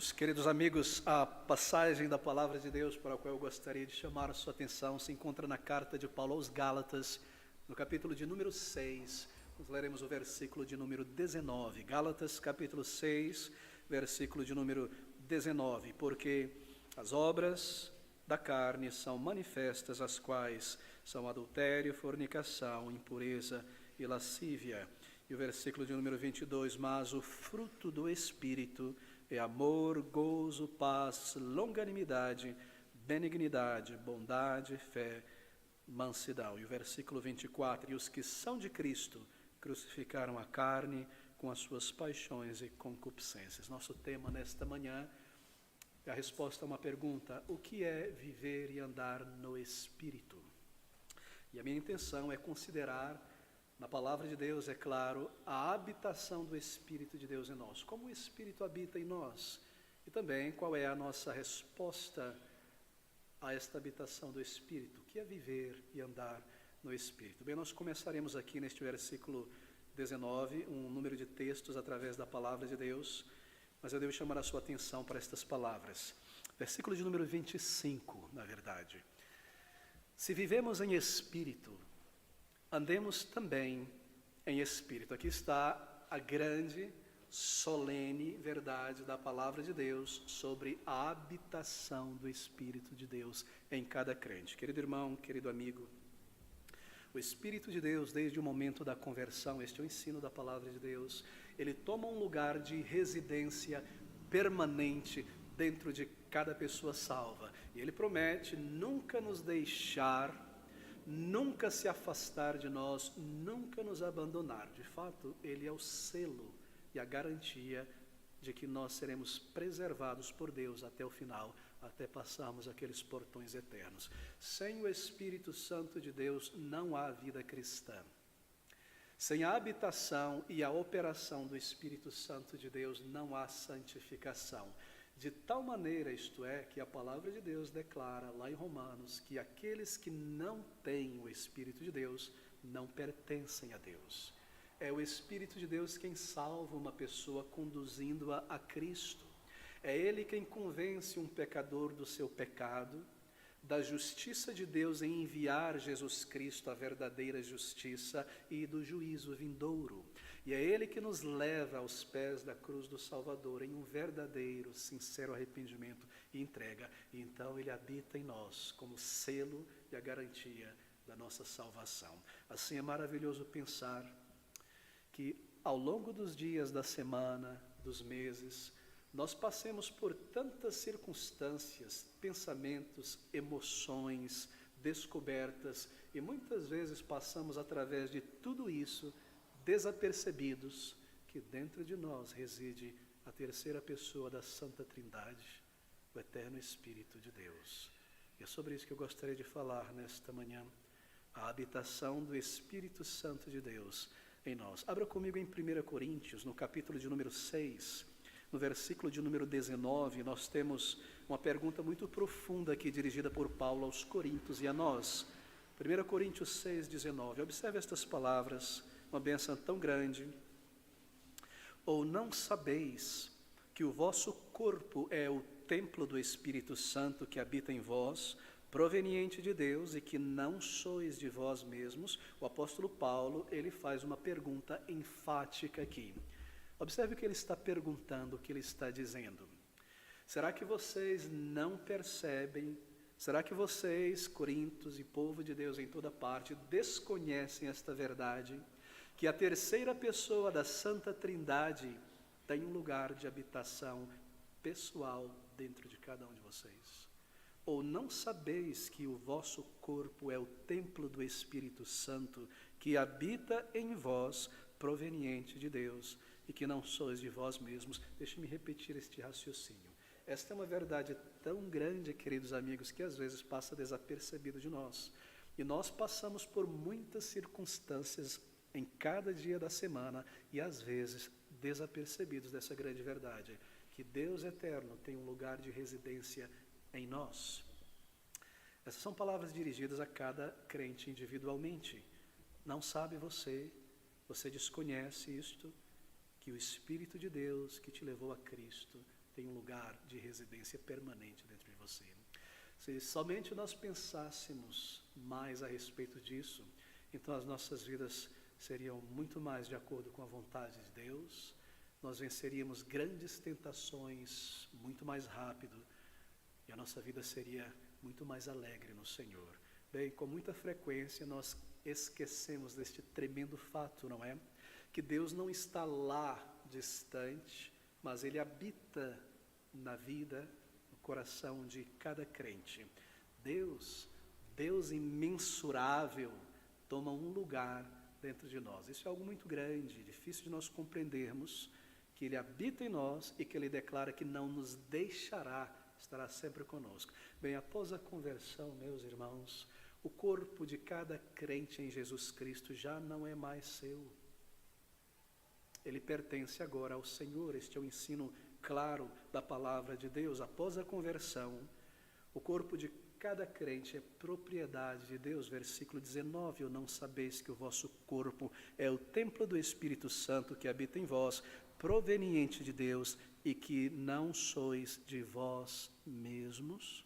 Meus queridos amigos, a passagem da Palavra de Deus para a qual eu gostaria de chamar a sua atenção se encontra na carta de Paulo aos Gálatas, no capítulo de número 6. Nós leremos o versículo de número 19. Gálatas, capítulo 6, versículo de número 19. Porque as obras da carne são manifestas, as quais são adultério, fornicação, impureza e lascívia. E o versículo de número 22, mas o fruto do Espírito é amor, gozo, paz, longanimidade, benignidade, bondade, fé, mansidão. E o versículo 24, e os que são de Cristo crucificaram a carne com as suas paixões e concupiscências. Nosso tema nesta manhã é a resposta a uma pergunta: o que é viver e andar no Espírito? E a minha intenção é considerar na Palavra de Deus, é claro, a habitação do Espírito de Deus em nós. Como o Espírito habita em nós? E também qual é a nossa resposta a esta habitação do Espírito, que é viver e andar no Espírito. Bem, nós começaremos aqui neste versículo 19, um número de textos através da Palavra de Deus, mas eu devo chamar a sua atenção para estas palavras. Versículo de número 25, na verdade. Se vivemos em Espírito, andemos também em Espírito. Aqui está a grande, solene verdade da Palavra de Deus sobre a habitação do Espírito de Deus em cada crente. Querido irmão, querido amigo, o Espírito de Deus, desde o momento da conversão, este é o ensino da Palavra de Deus, ele toma um lugar de residência permanente dentro de cada pessoa salva. E ele promete nunca nos deixar, nunca se afastar de nós, nunca nos abandonar. De fato, ele é o selo e a garantia de que nós seremos preservados por Deus até o final, até passarmos aqueles portões eternos. Sem o Espírito Santo de Deus não há vida cristã. Sem a habitação e a operação do Espírito Santo de Deus não há santificação. De tal maneira, isto é, que a Palavra de Deus declara lá em Romanos que aqueles que não têm o Espírito de Deus não pertencem a Deus. É o Espírito de Deus quem salva uma pessoa conduzindo-a a Cristo. É Ele quem convence um pecador do seu pecado, da justiça de Deus em enviar Jesus Cristo, a verdadeira justiça, e do juízo vindouro. E é Ele que nos leva aos pés da cruz do Salvador em um verdadeiro, sincero arrependimento e entrega. E então Ele habita em nós como selo e a garantia da nossa salvação. Assim é maravilhoso pensar que ao longo dos dias da semana, dos meses, nós passemos por tantas circunstâncias, pensamentos, emoções, descobertas, e muitas vezes passamos através de tudo isso desapercebidos que dentro de nós reside a terceira pessoa da Santa Trindade, o Eterno Espírito de Deus. E é sobre isso que eu gostaria de falar nesta manhã, a habitação do Espírito Santo de Deus em nós. Abra comigo em 1 Coríntios, no capítulo de número 6, no versículo de número 19, nós temos uma pergunta muito profunda aqui, dirigida por Paulo aos Coríntios e a nós. 1 Coríntios 6, 19, observe estas palavras, uma bênção tão grande. Ou não sabeis que o vosso corpo é o templo do Espírito Santo que habita em vós, proveniente de Deus, e que não sois de vós mesmos? O apóstolo Paulo, ele faz uma pergunta enfática aqui. Observe o que ele está perguntando, o que ele está dizendo. Será que vocês não percebem? Será que vocês, Coríntios e povo de Deus em toda parte, desconhecem esta verdade? Que a terceira pessoa da Santa Trindade tem um lugar de habitação pessoal dentro de cada um de vocês? Ou não sabeis que o vosso corpo é o templo do Espírito Santo que habita em vós, proveniente de Deus, e que não sois de vós mesmos? Deixe-me repetir este raciocínio. Esta é uma verdade tão grande, queridos amigos, que às vezes passa desapercebida de nós. E nós passamos por muitas circunstâncias em cada dia da semana, e às vezes desapercebidos dessa grande verdade, que Deus eterno tem um lugar de residência em nós. Essas são palavras dirigidas a cada crente individualmente. Não sabe você desconhece isto, que o Espírito de Deus que te levou a Cristo tem um lugar de residência permanente dentro de você. Se somente nós pensássemos mais a respeito disso, então as nossas vidas seriam muito mais de acordo com a vontade de Deus, nós venceríamos grandes tentações muito mais rápido e a nossa vida seria muito mais alegre no Senhor. Bem, com muita frequência nós esquecemos deste tremendo fato, não é? Que Deus não está lá distante, mas Ele habita na vida, no coração de cada crente. Deus imensurável, toma um lugar dentro de nós. Isso é algo muito grande, difícil de nós compreendermos, que Ele habita em nós e que Ele declara que não nos deixará, estará sempre conosco. Bem, após a conversão, meus irmãos, o corpo de cada crente em Jesus Cristo já não é mais seu. Ele pertence agora ao Senhor. Este é o ensino claro da palavra de Deus. Após a conversão, o corpo de cada crente é propriedade de Deus. Versículo 19, ou não sabeis que o vosso corpo é o templo do Espírito Santo que habita em vós, proveniente de Deus, e que não sois de vós mesmos?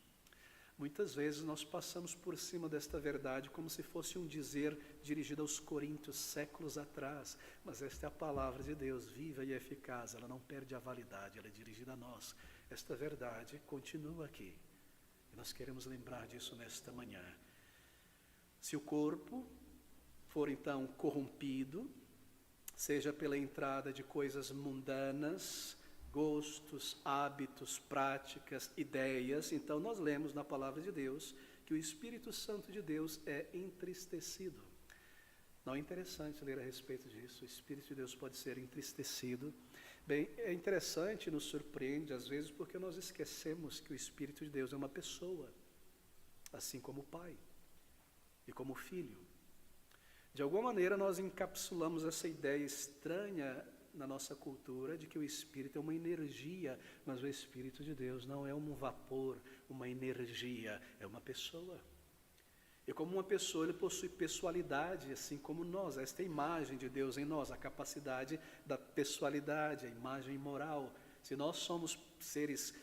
Muitas vezes nós passamos por cima desta verdade como se fosse um dizer dirigido aos coríntios séculos atrás, mas esta é a palavra de Deus, viva e eficaz, ela não perde a validade, ela é dirigida a nós. Esta verdade continua aqui, e nós queremos lembrar disso nesta manhã. Se o corpo for então corrompido, seja pela entrada de coisas mundanas, gostos, hábitos, práticas, ideias, então nós lemos na palavra de Deus que o Espírito Santo de Deus é entristecido. Não é interessante ler a respeito disso? O Espírito de Deus pode ser entristecido. Bem, é interessante, nos surpreende às vezes, porque nós esquecemos que o Espírito de Deus é uma pessoa, assim como o Pai e como o Filho. De alguma maneira nós encapsulamos essa ideia estranha na nossa cultura de que o Espírito é uma energia, mas o Espírito de Deus não é um vapor, uma energia, é uma pessoa. E como uma pessoa, ele possui pessoalidade, assim como nós. Esta é a imagem de Deus em nós, a capacidade da pessoalidade, a imagem moral. Se nós somos seres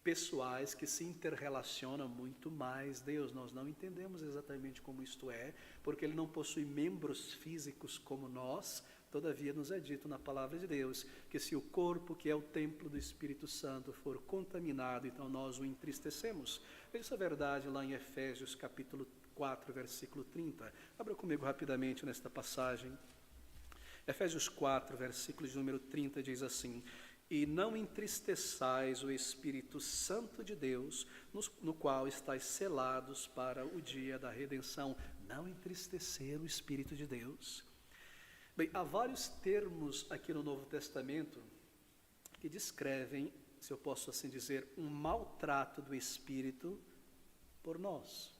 pessoais que se interrelacionam muito mais, Deus, nós não entendemos exatamente como isto é, porque Ele não possui membros físicos como nós. Todavia nos é dito na palavra de Deus que se o corpo, que é o templo do Espírito Santo, for contaminado, então nós o entristecemos. Veja essa verdade lá em Efésios capítulo 4, versículo 30. Abra comigo rapidamente nesta passagem. Efésios 4, versículo de número 30 diz assim: e não entristeçais o Espírito Santo de Deus, no qual estáis selados para o dia da redenção. Não entristecer o Espírito de Deus. Bem, há vários termos aqui no Novo Testamento que descrevem, se eu posso assim dizer, um maltrato do Espírito por nós.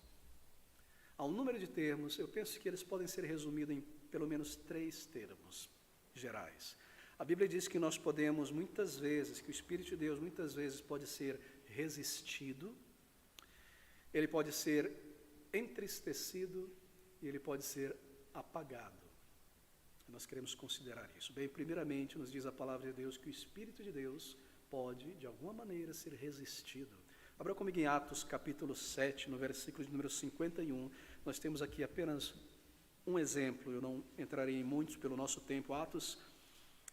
Há um número de termos, eu penso que eles podem ser resumidos em pelo menos 3 termos gerais. A Bíblia diz que nós podemos muitas vezes, que o Espírito de Deus muitas vezes pode ser resistido, ele pode ser entristecido e ele pode ser apagado. Nós queremos considerar isso. Bem, primeiramente nos diz a palavra de Deus que o Espírito de Deus pode, de alguma maneira, ser resistido. Abra comigo em Atos capítulo 7, no versículo de número 51. Nós temos aqui apenas um exemplo, eu não entrarei em muitos pelo nosso tempo. Atos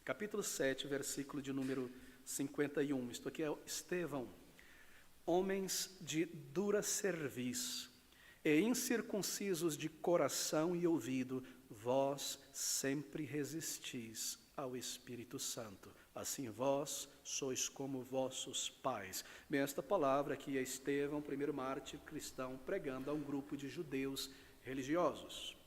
capítulo 7, versículo de número 51. Isto aqui é Estevão. Homens de dura cerviz e incircuncisos de coração e ouvido, vós sempre resistis ao Espírito Santo. Assim vós sois como vossos pais. Bem, esta palavra aqui é Estevão, primeiro mártir cristão, pregando a um grupo de judeus religiosos.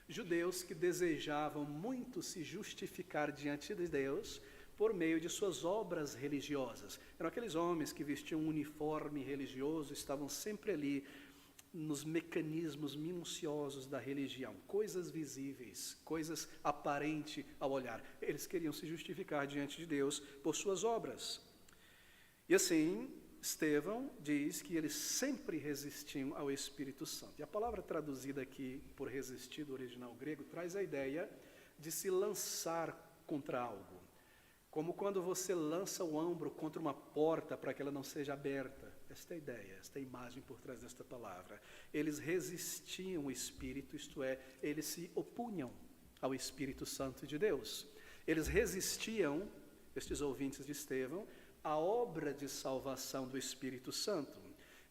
Judeus que desejavam muito se justificar diante de Deus por meio de suas obras religiosas. Eram aqueles homens que vestiam um uniforme religioso, estavam sempre ali nos mecanismos minuciosos da religião, coisas visíveis, coisas aparentes ao olhar. Eles queriam se justificar diante de Deus por suas obras. E assim, Estevão diz que eles sempre resistiam ao Espírito Santo. E a palavra traduzida aqui por resistir do original grego traz a ideia de se lançar contra algo. Como quando você lança o ombro contra uma porta para que ela não seja aberta. Esta é a ideia, esta é a imagem por trás desta palavra. Eles resistiam o Espírito, isto é, eles se opunham ao Espírito Santo de Deus. Eles resistiam, estes ouvintes de Estevão, à obra de salvação do Espírito Santo.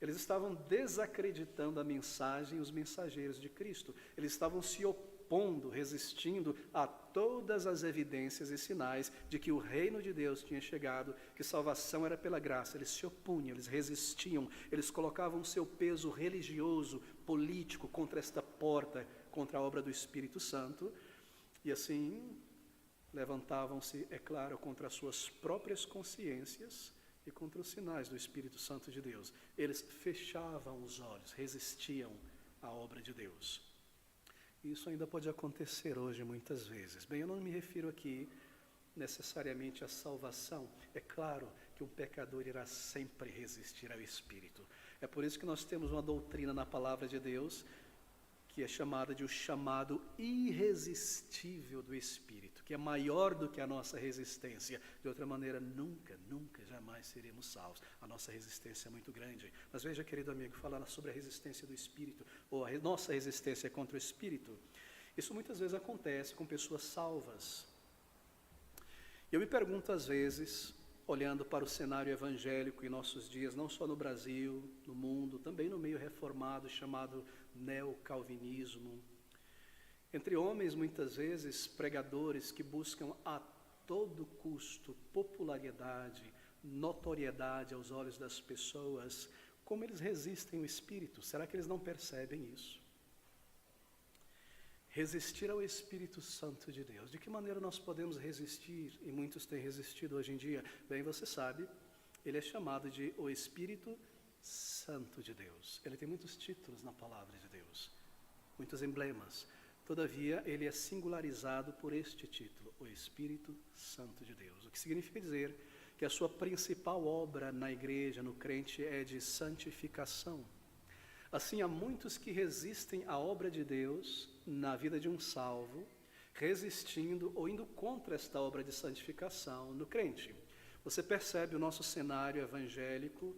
Eles estavam desacreditando a mensagem e os mensageiros de Cristo. Eles estavam se opondo, resistindo a todas as evidências e sinais de que o reino de Deus tinha chegado, que salvação era pela graça. Eles se opunham, eles resistiam, eles colocavam o seu peso religioso, político contra esta porta, contra a obra do Espírito Santo, e assim levantavam-se, é claro, contra as suas próprias consciências e contra os sinais do Espírito Santo de Deus. Eles fechavam os olhos, resistiam à obra de Deus. Isso ainda pode acontecer hoje muitas vezes. Bem, eu não me refiro aqui necessariamente à salvação. É claro que um pecador irá sempre resistir ao Espírito. É por isso que nós temos uma doutrina na palavra de Deus que é chamada de o chamado irresistível do Espírito, que é maior do que a nossa resistência. De outra maneira, nunca, jamais seremos salvos. A nossa resistência é muito grande. Mas veja, querido amigo, falar sobre a resistência do Espírito, ou a nossa resistência contra o Espírito, isso muitas vezes acontece com pessoas salvas. Eu me pergunto às vezes, olhando para o cenário evangélico em nossos dias, não só no Brasil, no mundo, também no meio reformado chamado neocalvinismo, entre homens muitas vezes pregadores que buscam a todo custo popularidade, notoriedade aos olhos das pessoas, como eles resistem ao Espírito? Será que eles não percebem isso? Resistir ao Espírito Santo de Deus. De que maneira nós podemos resistir? E muitos têm resistido hoje em dia. Bem, você sabe, ele é chamado de o Espírito Santo de Deus. Ele tem muitos títulos na palavra de Deus, muitos emblemas. Todavia, ele é singularizado por este título, o Espírito Santo de Deus. O que significa dizer que a sua principal obra na igreja, no crente, é de santificação. Assim, há muitos que resistem à obra de Deus na vida de um salvo, resistindo ou indo contra esta obra de santificação no crente. Você percebe o nosso cenário evangélico,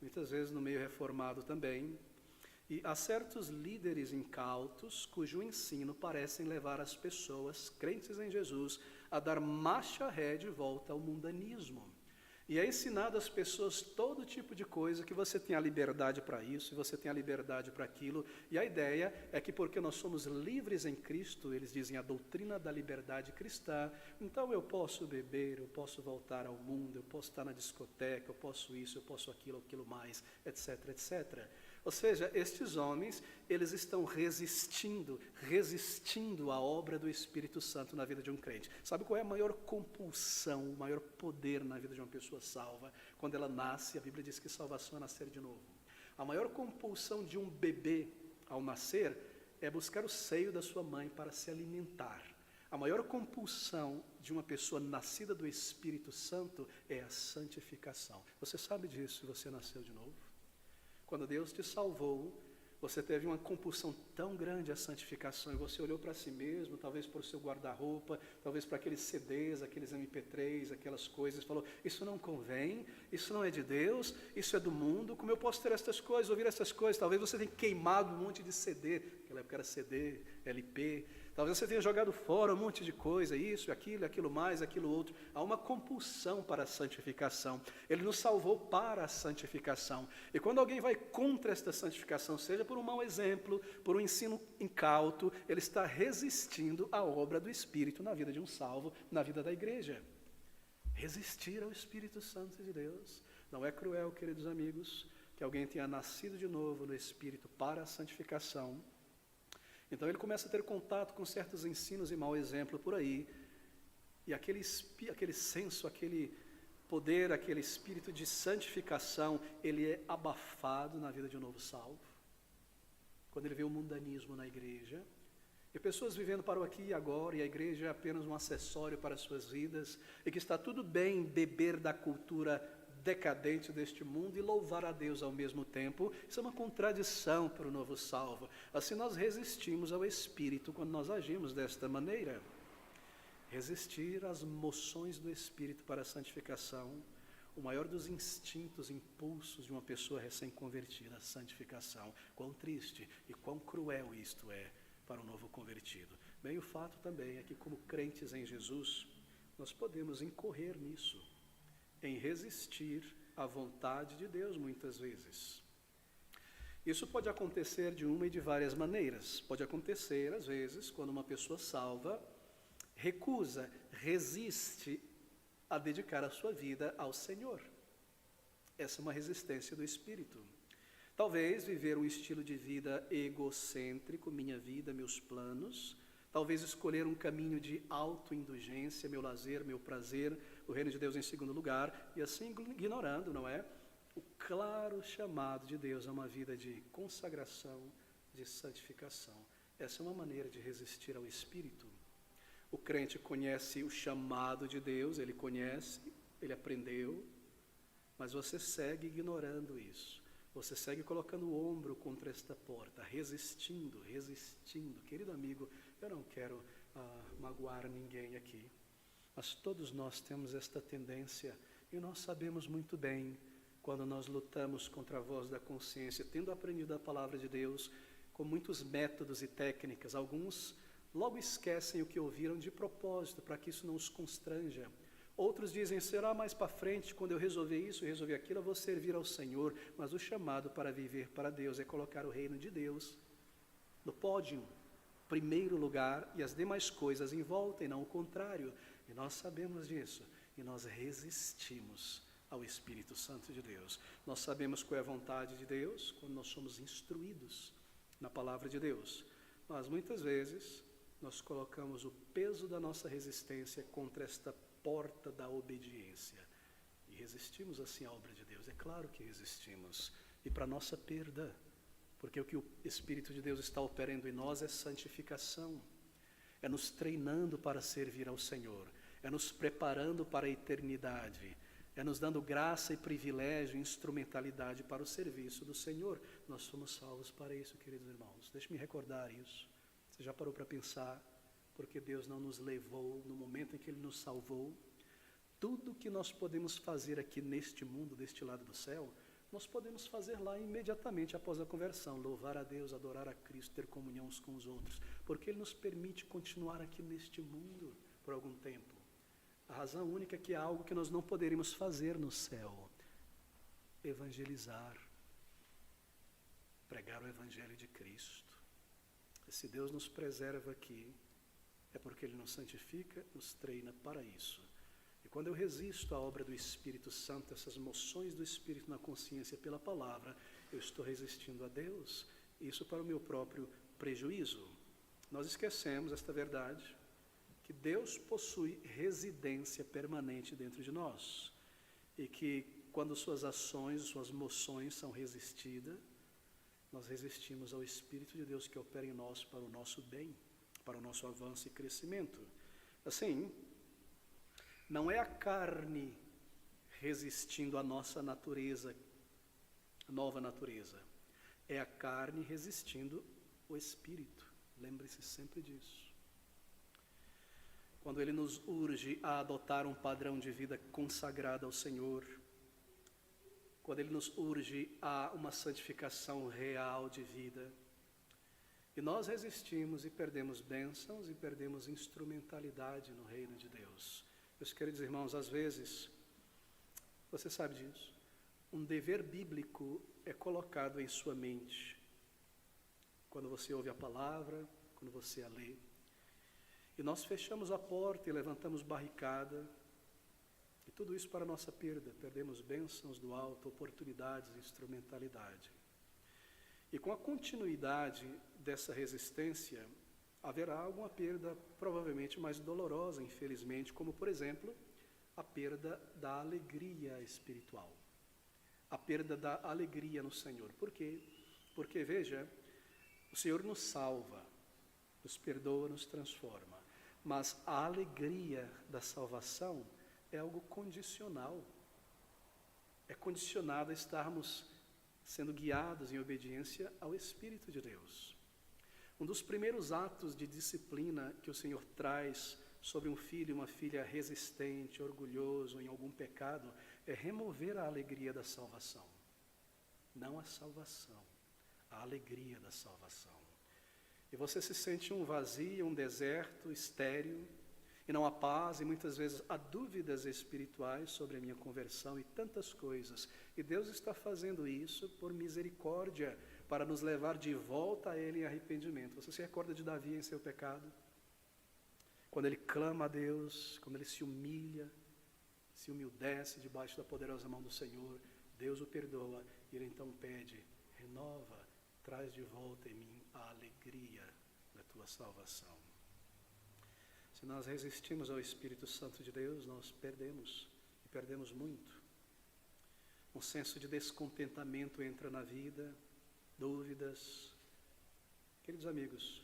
muitas vezes no meio reformado também, e há certos líderes incautos cujo ensino parecem levar as pessoas, crentes em Jesus, a dar marcha ré de volta ao mundanismo. E é ensinado às pessoas todo tipo de coisa, que você tem a liberdade para isso, e você tem a liberdade para aquilo. E a ideia é que porque nós somos livres em Cristo, eles dizem a doutrina da liberdade cristã, então eu posso beber, eu posso voltar ao mundo, eu posso estar na discoteca, eu posso isso, eu posso aquilo mais, etc, etc. Ou seja, estes homens, eles estão resistindo à obra do Espírito Santo na vida de um crente. Sabe qual é a maior compulsão, o maior poder na vida de uma pessoa salva? Quando ela nasce, a Bíblia diz que salvação é nascer de novo. A maior compulsão de um bebê ao nascer é buscar o seio da sua mãe para se alimentar. A maior compulsão de uma pessoa nascida do Espírito Santo é a santificação. Você sabe disso se você nasceu de novo? Quando Deus te salvou, você teve uma compulsão tão grande à santificação, e você olhou para si mesmo, talvez para o seu guarda-roupa, talvez para aqueles CDs, aqueles MP3, aquelas coisas, falou, isso não convém, isso não é de Deus, isso é do mundo, como eu posso ter estas coisas, ouvir essas coisas? Talvez você tenha queimado um monte de CD, naquela época era CD, LP, talvez você tenha jogado fora um monte de coisa, isso, aquilo mais, aquilo outro. Há uma compulsão para a santificação. Ele nos salvou para a santificação. E quando alguém vai contra esta santificação, seja por um mau exemplo, por um ensino incauto, ele está resistindo à obra do Espírito na vida de um salvo, na vida da igreja. Resistir ao Espírito Santo de Deus. Não é cruel, queridos amigos, que alguém tenha nascido de novo no Espírito para a santificação. Então ele começa a ter contato com certos ensinos e mau exemplo por aí, e aquele senso, aquele poder, aquele espírito de santificação, ele é abafado na vida de um novo salvo. Quando ele vê o mundanismo na igreja, e pessoas vivendo para o aqui e agora, e a igreja é apenas um acessório para as suas vidas, e que está tudo bem beber da cultura decadente deste mundo e louvar a Deus ao mesmo tempo. Isso é uma contradição para o novo salvo. Assim nós resistimos ao Espírito quando nós agimos desta maneira. Resistir às moções do Espírito para a santificação, o maior dos instintos, impulsos de uma pessoa recém-convertida, a santificação. Quão triste e quão cruel isto é para um novo convertido. Bem, o fato também é que, como crentes em Jesus, nós podemos incorrer nisso, em resistir à vontade de Deus muitas vezes. Isso pode acontecer de uma e de várias maneiras. Pode acontecer, às vezes, quando uma pessoa salva recusa, resiste a dedicar a sua vida ao Senhor. Essa é uma resistência do Espírito. Talvez viver um estilo de vida egocêntrico, minha vida, meus planos. Talvez escolher um caminho de autoindulgência, meu lazer, meu prazer, o reino de Deus em segundo lugar, e assim ignorando, não é? O claro chamado de Deus a uma vida de consagração, de santificação. Essa é uma maneira de resistir ao Espírito. O crente conhece o chamado de Deus, ele conhece, ele aprendeu, mas você segue ignorando isso. Você segue colocando o ombro contra esta porta, resistindo. Querido amigo, eu não quero magoar ninguém aqui, mas todos nós temos esta tendência e nós sabemos muito bem quando nós lutamos contra a voz da consciência, tendo aprendido a palavra de Deus com muitos métodos e técnicas. Alguns logo esquecem o que ouviram de propósito, para que isso não os constranja. Outros dizem, será mais para frente, quando eu resolver isso, resolver aquilo, eu vou servir ao Senhor. Mas o chamado para viver para Deus é colocar o reino de Deus no pódio, primeiro lugar, e as demais coisas em volta, e não o contrário. E nós sabemos disso, e nós resistimos ao Espírito Santo de Deus. Nós sabemos qual é a vontade de Deus quando nós somos instruídos na palavra de Deus. Mas muitas vezes nós colocamos o peso da nossa resistência contra esta porta da obediência. E resistimos assim à obra de Deus. É claro que resistimos. E para nossa perda. Porque o que o Espírito de Deus está operando em nós é santificação. É nos treinando para servir ao Senhor. É nos preparando para a eternidade. É nos dando graça e privilégio e instrumentalidade para o serviço do Senhor. Nós somos salvos para isso, queridos irmãos. Deixe-me recordar isso. Você já parou para pensar? Porque Deus não nos levou no momento em que Ele nos salvou. Tudo que nós podemos fazer aqui neste mundo, deste lado do céu, nós podemos fazer lá imediatamente após a conversão. Louvar a Deus, adorar a Cristo, ter comunhão uns com os outros. Porque Ele nos permite continuar aqui neste mundo por algum tempo. A razão única é que há algo que nós não poderíamos fazer no céu. Evangelizar. Pregar o Evangelho de Cristo. E se Deus nos preserva aqui, é porque Ele nos santifica, nos treina para isso. E quando eu resisto à obra do Espírito Santo, essas moções do Espírito na consciência pela palavra, eu estou resistindo a Deus, isso para o meu próprio prejuízo. Nós esquecemos esta verdade, que Deus possui residência permanente dentro de nós, e que quando suas ações, suas moções são resistidas, nós resistimos ao Espírito de Deus que opera em nós para o nosso bem, para o nosso avanço e crescimento. Assim, não é a carne resistindo à nossa natureza, a nova natureza. É a carne resistindo ao Espírito. Lembre-se sempre disso. Quando Ele nos urge a adotar um padrão de vida consagrado ao Senhor, quando Ele nos urge a uma santificação real de vida, e nós resistimos e perdemos bênçãos e perdemos instrumentalidade no reino de Deus. Meus queridos irmãos, às vezes, você sabe disso, um dever bíblico é colocado em sua mente, quando você ouve a palavra, quando você a lê, e nós fechamos a porta e levantamos barricada, e tudo isso para nossa perda, perdemos bênçãos do alto, oportunidades, instrumentalidade. E com a continuidade dessa resistência, haverá alguma perda provavelmente mais dolorosa, infelizmente, como, por exemplo, a perda da alegria espiritual. A perda da alegria no Senhor. Por quê? Porque, veja, o Senhor nos salva, nos perdoa, nos transforma. Mas a alegria da salvação é algo condicional. É condicionado a estarmos sendo guiados em obediência ao Espírito de Deus. Um dos primeiros atos de disciplina que o Senhor traz sobre um filho e uma filha resistente, orgulhoso em algum pecado, é remover a alegria da salvação. Não a salvação, a alegria da salvação. E você se sente um vazio, um deserto, estéril, e não há paz, e muitas vezes há dúvidas espirituais sobre a minha conversão e tantas coisas. E Deus está fazendo isso por misericórdia, para nos levar de volta a Ele em arrependimento. Você se recorda de Davi em seu pecado? Quando ele clama a Deus, quando ele se humilha, se humildece debaixo da poderosa mão do Senhor, Deus o perdoa, e ele então pede, renova, traz de volta em mim a alegria da tua salvação. Se nós resistimos ao Espírito Santo de Deus, nós perdemos, e perdemos muito. Um senso de descontentamento entra na vida, dúvidas. Queridos amigos,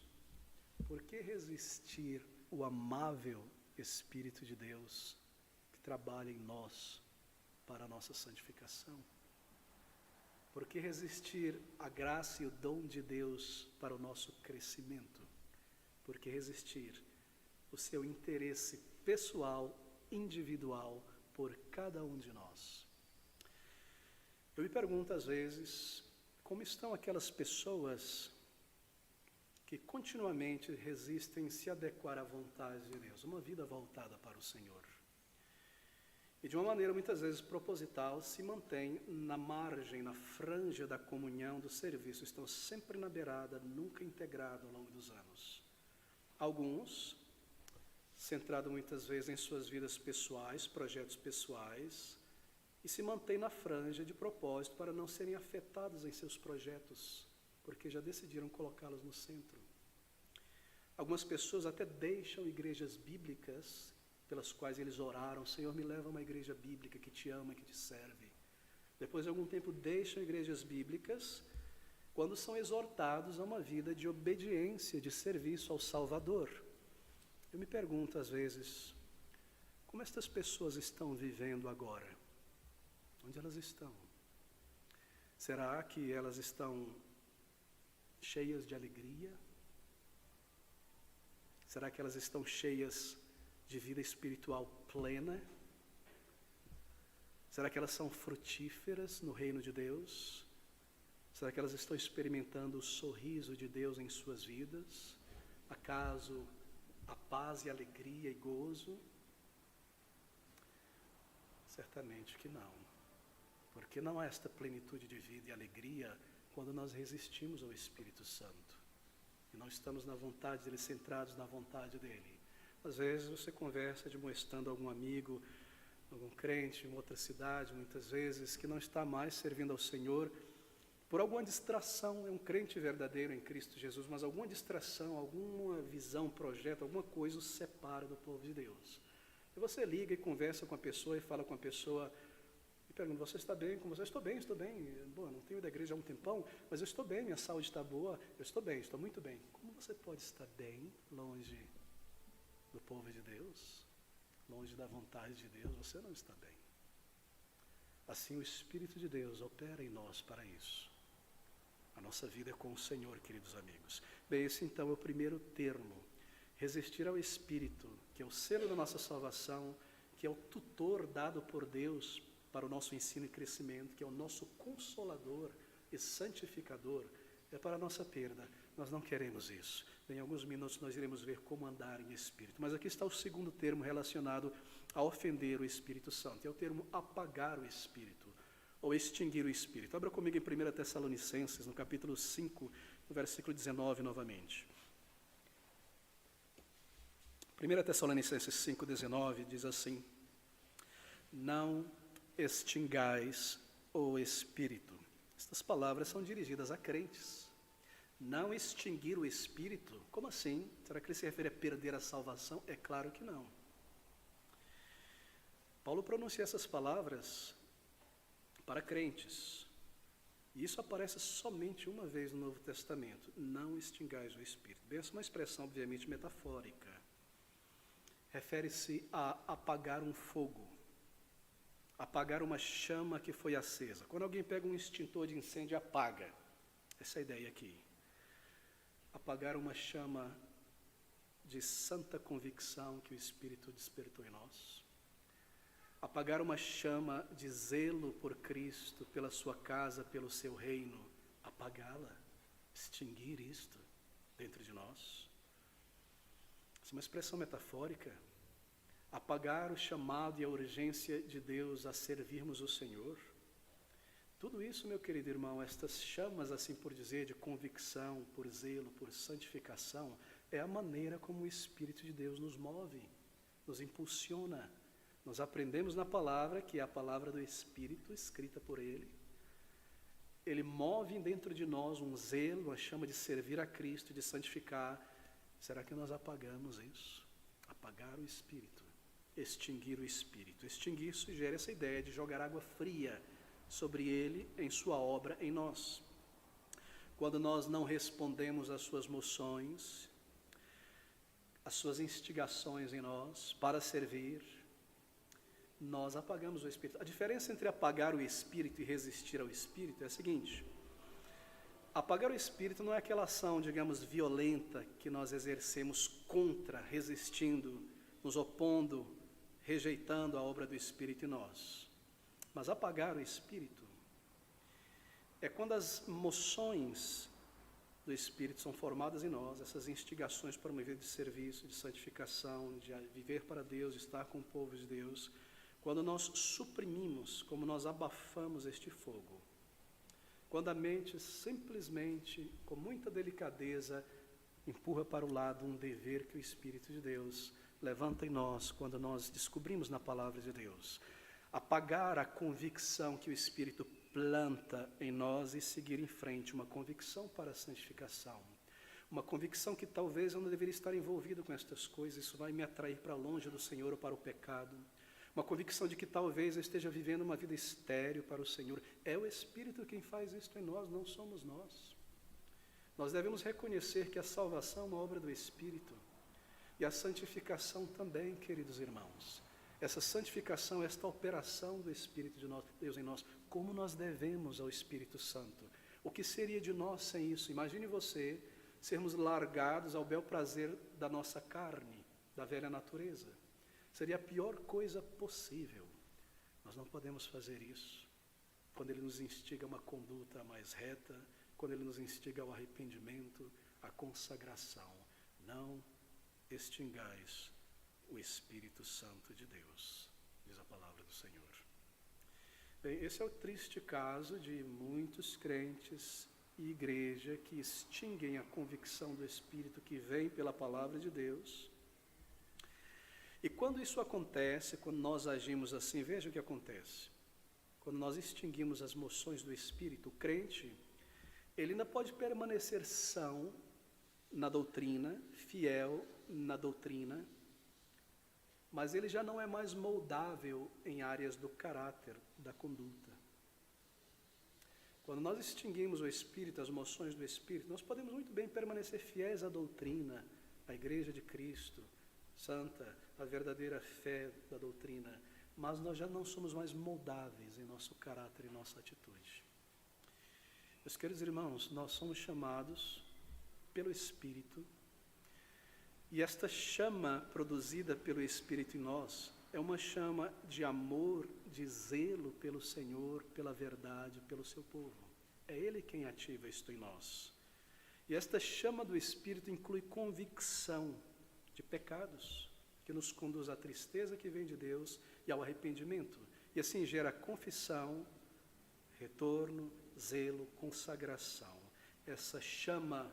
por que resistir o amável Espírito de Deus que trabalha em nós para a nossa santificação? Por que resistir a graça e o dom de Deus para o nosso crescimento? Por que resistir o seu interesse pessoal, individual, por cada um de nós? Eu me pergunto às vezes, como estão aquelas pessoas que continuamente resistem se adequar à vontade de Deus, uma vida voltada para o Senhor. E de uma maneira muitas vezes proposital, se mantém na margem, na franja da comunhão, do serviço, estão sempre na beirada, nunca integrados ao longo dos anos. Alguns, centrados muitas vezes em suas vidas pessoais, projetos pessoais, e se mantêm na franja de propósito para não serem afetados em seus projetos, porque já decidiram colocá-los no centro. Algumas pessoas até deixam igrejas bíblicas pelas quais eles oraram, Senhor, me leva a uma igreja bíblica que te ama, que te serve. Depois de algum tempo deixam igrejas bíblicas quando são exortados a uma vida de obediência, de serviço ao Salvador. Eu me pergunto às vezes, como estas pessoas estão vivendo agora? Onde elas estão? Será que elas estão cheias de alegria? Será que elas estão cheias de vida espiritual plena? Será que elas são frutíferas no reino de Deus? Será que elas estão experimentando o sorriso de Deus em suas vidas? Acaso a paz e alegria e gozo? Certamente que não. Porque não há esta plenitude de vida e alegria quando nós resistimos ao Espírito Santo. E não estamos na vontade dele, centrados na vontade dele. Às vezes você conversa admoestando algum amigo, algum crente em outra cidade, muitas vezes, que não está mais servindo ao Senhor, por alguma distração, é um crente verdadeiro em Cristo Jesus, mas alguma distração, alguma visão, projeto, alguma coisa o separa do povo de Deus. E você liga e conversa com a pessoa e fala com a pessoa, e pergunta, você está bem? Como você? Estou bem. Bom, não tenho ido à igreja há um tempão, mas eu estou bem, minha saúde está boa, eu estou bem, estou muito bem. Como você pode estar bem longe do povo de Deus, longe da vontade de Deus? Você não está bem. Assim o Espírito de Deus opera em nós para isso. A nossa vida é com o Senhor, queridos amigos. Bem, esse então é o primeiro termo. Resistir ao Espírito, que é o selo da nossa salvação, que é o tutor dado por Deus para o nosso ensino e crescimento, que é o nosso consolador e santificador, é para a nossa perda. Nós não queremos isso. Em alguns minutos nós iremos ver como andar em Espírito. Mas aqui está o segundo termo relacionado a ofender o Espírito Santo. É o termo apagar o Espírito, ou extinguir o Espírito. Abra comigo em 1 Tessalonicenses, no capítulo 5, no versículo 19 novamente. 1 Tessalonicenses 5, 19 diz assim, não extingais o Espírito. Estas palavras são dirigidas a crentes. Não extinguir o Espírito? Como assim? Será que ele se refere a perder a salvação? É claro que não. Paulo pronuncia essas palavras para crentes. E isso aparece somente uma vez no Novo Testamento. Não extingais o Espírito. Bem, essa é uma expressão obviamente metafórica. Refere-se a apagar um fogo. Apagar uma chama que foi acesa. Quando alguém pega um extintor de incêndio, apaga. Essa é a ideia aqui. Apagar uma chama de santa convicção que o Espírito despertou em nós. Apagar uma chama de zelo por Cristo, pela sua casa, pelo seu reino, apagá-la, extinguir isto dentro de nós. Essa é uma expressão metafórica. Apagar o chamado e a urgência de Deus a servirmos o Senhor. Tudo isso, meu querido irmão, estas chamas, assim por dizer, de convicção, por zelo, por santificação, é a maneira como o Espírito de Deus nos move, nos impulsiona. Nós aprendemos na palavra, que é a palavra do Espírito, escrita por Ele. Ele move dentro de nós um zelo, uma chama de servir a Cristo, de santificar. Será que nós apagamos isso? Apagar o Espírito, extinguir o Espírito. Extinguir sugere essa ideia de jogar água fria sobre Ele, em sua obra, em nós. Quando nós não respondemos às suas moções, às suas instigações em nós, para servir, nós apagamos o Espírito. A diferença entre apagar o Espírito e resistir ao Espírito é a seguinte: apagar o Espírito não é aquela ação, digamos, violenta que nós exercemos contra, resistindo, nos opondo, rejeitando a obra do Espírito em nós. Mas apagar o Espírito é quando as moções do Espírito são formadas em nós, essas instigações para uma vida de serviço, de santificação, de viver para Deus, de estar com o povo de Deus, quando nós suprimimos, como nós abafamos este fogo. Quando a mente simplesmente, com muita delicadeza, empurra para o lado um dever que o Espírito de Deus levanta em nós, quando nós descobrimos na palavra de Deus. Apagar a convicção que o Espírito planta em nós e seguir em frente, uma convicção para a santificação. Uma convicção que talvez eu não deveria estar envolvido com estas coisas, isso vai me atrair para longe do Senhor ou para o pecado. Uma convicção de que talvez eu esteja vivendo uma vida estéril para o Senhor. É o Espírito quem faz isto em nós, não somos nós. Nós devemos reconhecer que a salvação é uma obra do Espírito e a santificação também, queridos irmãos. Essa santificação, esta operação do Espírito de Deus em nós, como nós devemos ao Espírito Santo. O que seria de nós sem isso? Imagine você sermos largados ao bel prazer da nossa carne, da velha natureza. Seria a pior coisa possível. Nós não podemos fazer isso. Quando Ele nos instiga a uma conduta mais reta, quando Ele nos instiga ao arrependimento, à consagração. Não extingais o Espírito Santo de Deus, diz a palavra do Senhor. Bem, esse é o triste caso de muitos crentes e igreja que extinguem a convicção do Espírito que vem pela palavra de Deus. E quando isso acontece, quando nós agimos assim, veja o que acontece. Quando nós extinguimos as moções do Espírito, o crente, ele ainda pode permanecer são na doutrina, fiel na doutrina, mas ele já não é mais moldável em áreas do caráter, da conduta. Quando nós extinguimos o Espírito, as moções do Espírito, nós podemos muito bem permanecer fiéis à doutrina, à Igreja de Cristo, santa, a verdadeira fé da doutrina, mas nós já não somos mais moldáveis em nosso caráter e nossa atitude. Meus queridos irmãos, nós somos chamados pelo Espírito, e esta chama produzida pelo Espírito em nós é uma chama de amor, de zelo pelo Senhor, pela verdade, pelo seu povo. É Ele quem ativa isto em nós. E esta chama do Espírito inclui convicção de pecados, que nos conduz à tristeza que vem de Deus e ao arrependimento. E assim gera confissão, retorno, zelo, consagração. Essa chama,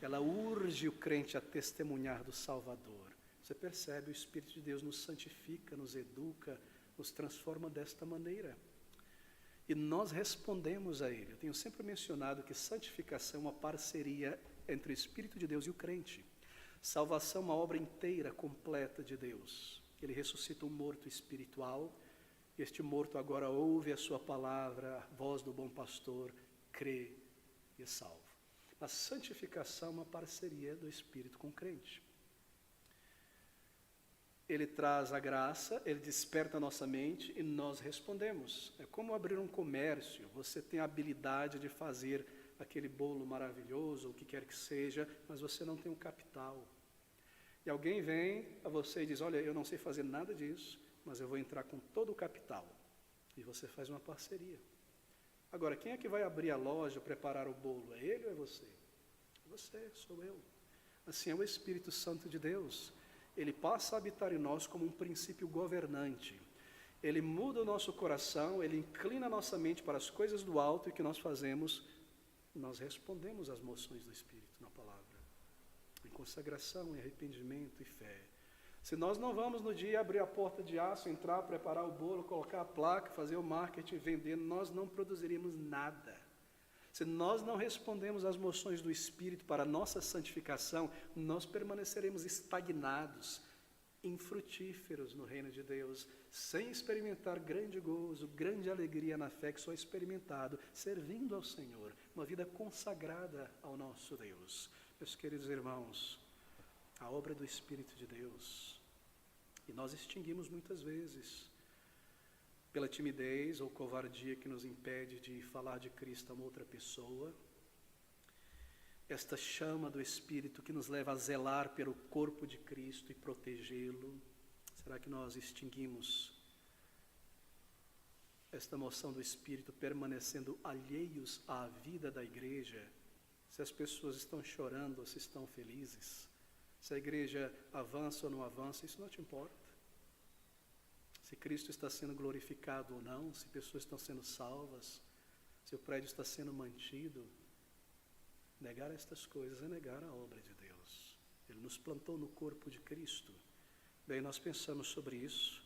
ela urge o crente a testemunhar do Salvador. Você percebe, o Espírito de Deus nos santifica, nos educa, nos transforma desta maneira. E nós respondemos a Ele. Eu tenho sempre mencionado que santificação é uma parceria entre o Espírito de Deus e o crente. Salvação é uma obra inteira, completa de Deus. Ele ressuscita um morto espiritual. Este morto agora ouve a sua palavra, a voz do bom pastor, crê e é salvo. A santificação é uma parceria do Espírito com o crente. Ele traz a graça, ele desperta a nossa mente e nós respondemos. É como abrir um comércio. Você tem a habilidade de fazer aquele bolo maravilhoso, o que quer que seja, mas você não tem o capital. E alguém vem a você e diz, olha, eu não sei fazer nada disso, mas eu vou entrar com todo o capital. E você faz uma parceria. Agora, quem é que vai abrir a loja, preparar o bolo? É ele ou é você? Você, sou eu. Assim é o Espírito Santo de Deus. Ele passa a habitar em nós como um princípio governante. Ele muda o nosso coração, ele inclina a nossa mente para as coisas do alto, e o que nós fazemos? Nós respondemos às moções do Espírito na palavra. Em consagração, em arrependimento e fé. Se nós não vamos no dia abrir a porta de aço, entrar, preparar o bolo, colocar a placa, fazer o marketing, vender, nós não produziríamos nada. Se nós não respondemos às moções do Espírito para a nossa santificação, nós permaneceremos estagnados, infrutíferos no reino de Deus, sem experimentar grande gozo, grande alegria na fé que só é experimentado servindo ao Senhor, uma vida consagrada ao nosso Deus. Meus queridos irmãos, a obra do Espírito de Deus, e nós extinguimos muitas vezes, pela timidez ou covardia que nos impede de falar de Cristo a uma outra pessoa, esta chama do Espírito que nos leva a zelar pelo corpo de Cristo e protegê-lo. Será que nós extinguimos esta moção do Espírito permanecendo alheios à vida da igreja? Se as pessoas estão chorando ou se estão felizes, se a igreja avança ou não avança, isso não te importa. Se Cristo está sendo glorificado ou não, se pessoas estão sendo salvas, se o prédio está sendo mantido, negar estas coisas é negar a obra de Deus. Ele nos plantou no corpo de Cristo. Bem, nós pensamos sobre isso.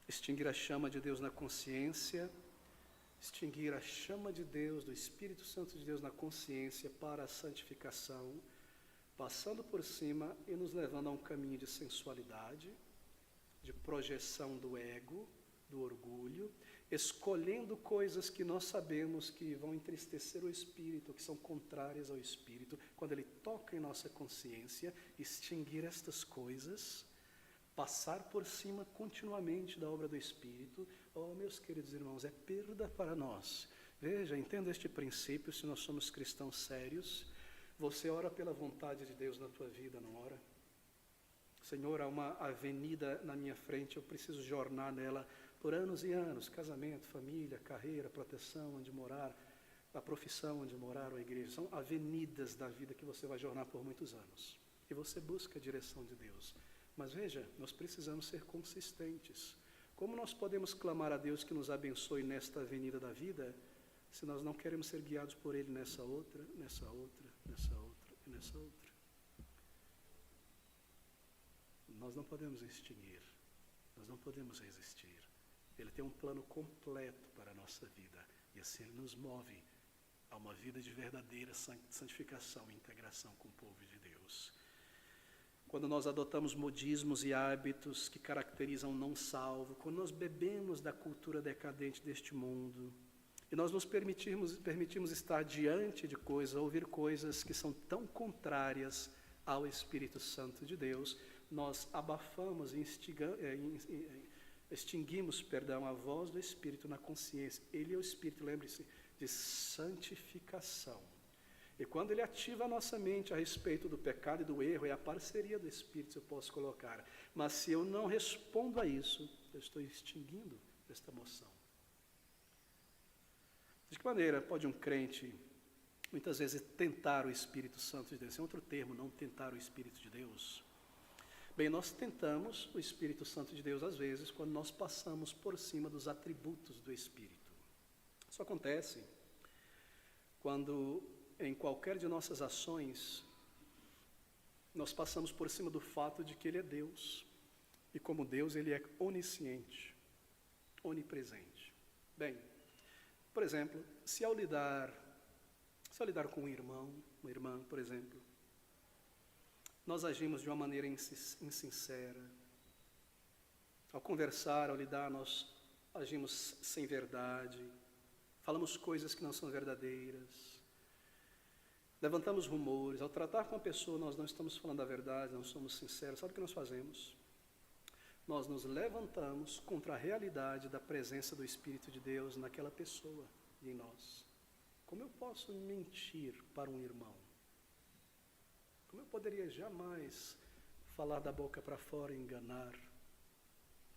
Extinguir a chama de Deus na consciência, extinguir a chama de Deus, do Espírito Santo de Deus na consciência para a santificação, passando por cima e nos levando a um caminho de sensualidade, de projeção do ego, do orgulho, escolhendo coisas que nós sabemos que vão entristecer o Espírito, que são contrárias ao Espírito, quando Ele toca em nossa consciência, extinguir estas coisas, passar por cima continuamente da obra do Espírito. Oh, meus queridos irmãos, é perda para nós. Veja, entenda este princípio, se nós somos cristãos sérios. Você ora pela vontade de Deus na tua vida, não ora? Senhor, há uma avenida na minha frente, eu preciso jornar nela por anos e anos, casamento, família, carreira, proteção, onde morar, a profissão onde morar, ou a igreja. São avenidas da vida que você vai jornar por muitos anos. E você busca a direção de Deus. Mas veja, nós precisamos ser consistentes. Como nós podemos clamar a Deus que nos abençoe nesta avenida da vida, se nós não queremos ser guiados por Ele nessa outra, nessa outra, nessa outra e nessa outra? Nós não podemos extinguir, nós não podemos resistir. Ele tem um plano completo para a nossa vida, e assim Ele nos move a uma vida de verdadeira santificação e integração com o povo de Deus. Quando nós adotamos modismos e hábitos que caracterizam o não salvo, quando nós bebemos da cultura decadente deste mundo, e nós nos permitimos estar diante de coisas, ouvir coisas que são tão contrárias ao Espírito Santo de Deus, nós abafamos e extinguimos, a voz do Espírito na consciência. Ele é o Espírito, lembre-se, de santificação. E quando Ele ativa a nossa mente a respeito do pecado e do erro, é a parceria do Espírito que eu posso colocar. Mas se eu não respondo a isso, eu estou extinguindo esta moção. De que maneira pode um crente, muitas vezes, tentar o Espírito Santo de Deus? Esse é outro termo, não tentar o Espírito de Deus. Bem, nós tentamos o Espírito Santo de Deus, às vezes, quando nós passamos por cima dos atributos do Espírito. Isso acontece quando, em qualquer de nossas ações, nós passamos por cima do fato de que Ele é Deus. E como Deus, Ele é onisciente, onipresente. Bem, por exemplo, se ao lidar com um irmão, uma irmã, por exemplo, nós agimos de uma maneira insincera. Ao conversar, ao lidar, nós agimos sem verdade, falamos coisas que não são verdadeiras, levantamos rumores. Ao tratar com a pessoa, nós não estamos falando a verdade, não somos sinceros. Sabe o que nós fazemos? Nós nos levantamos contra a realidade da presença do Espírito de Deus naquela pessoa e em nós. Como eu posso mentir para um irmão? Como eu poderia jamais falar da boca para fora e enganar?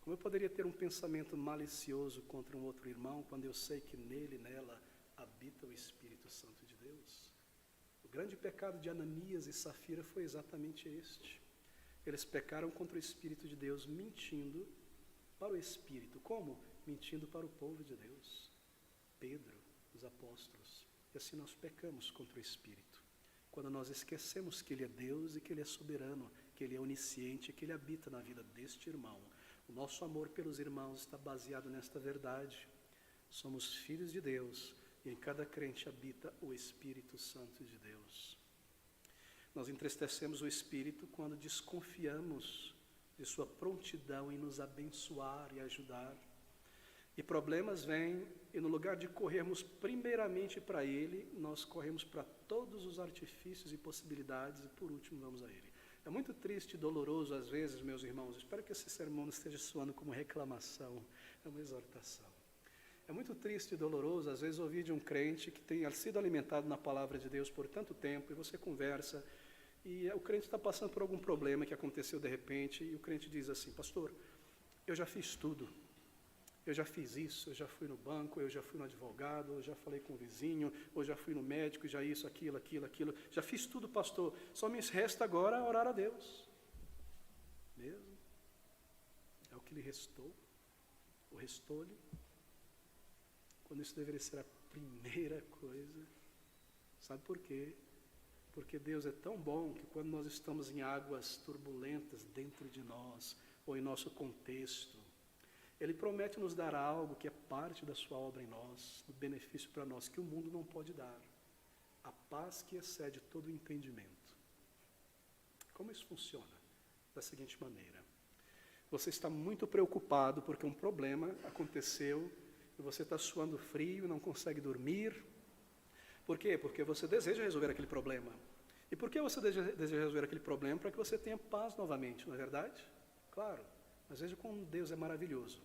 Como eu poderia ter um pensamento malicioso contra um outro irmão quando eu sei que nele, nela, habita o Espírito Santo de Deus? O grande pecado de Ananias e Safira foi exatamente este. Eles pecaram contra o Espírito de Deus, mentindo para o Espírito. Como? Mentindo para o povo de Deus. Pedro, os apóstolos. E assim nós pecamos contra o Espírito. Quando nós esquecemos que Ele é Deus e que Ele é soberano, que Ele é onisciente, que Ele habita na vida deste irmão. O nosso amor pelos irmãos está baseado nesta verdade. Somos filhos de Deus e em cada crente habita o Espírito Santo de Deus. Nós entristecemos o Espírito quando desconfiamos de sua prontidão em nos abençoar e ajudar. E problemas vêm e no lugar de corrermos primeiramente para Ele, nós corremos para todos os artifícios e possibilidades e por último vamos a Ele. É muito triste e doloroso às vezes, meus irmãos, espero que esse sermão não esteja soando como reclamação, é uma exortação. É muito triste e doloroso às vezes ouvir de um crente que tenha sido alimentado na palavra de Deus por tanto tempo e você conversa e o crente está passando por algum problema que aconteceu de repente e o crente diz assim: pastor, eu já fiz tudo. Eu já fiz isso, eu já fui no banco, eu já fui no advogado, eu já falei com o vizinho, eu já fui no médico, já isso, aquilo. Já fiz tudo, pastor. Só me resta agora orar a Deus. Mesmo? É o que lhe restou? O restou-lhe? Quando isso deveria ser a primeira coisa. Sabe por quê? Porque Deus é tão bom que quando nós estamos em águas turbulentas dentro de nós, ou em nosso contexto, Ele promete nos dar algo que é parte da sua obra em nós, do benefício para nós, que o mundo não pode dar. A paz que excede todo o entendimento. Como isso funciona? Da seguinte maneira. Você está muito preocupado porque um problema aconteceu e você está suando frio, não consegue dormir. Por quê? Porque você deseja resolver aquele problema. E por que você deseja resolver aquele problema? Para que você tenha paz novamente, não é verdade? Claro. Mas veja como Deus é maravilhoso.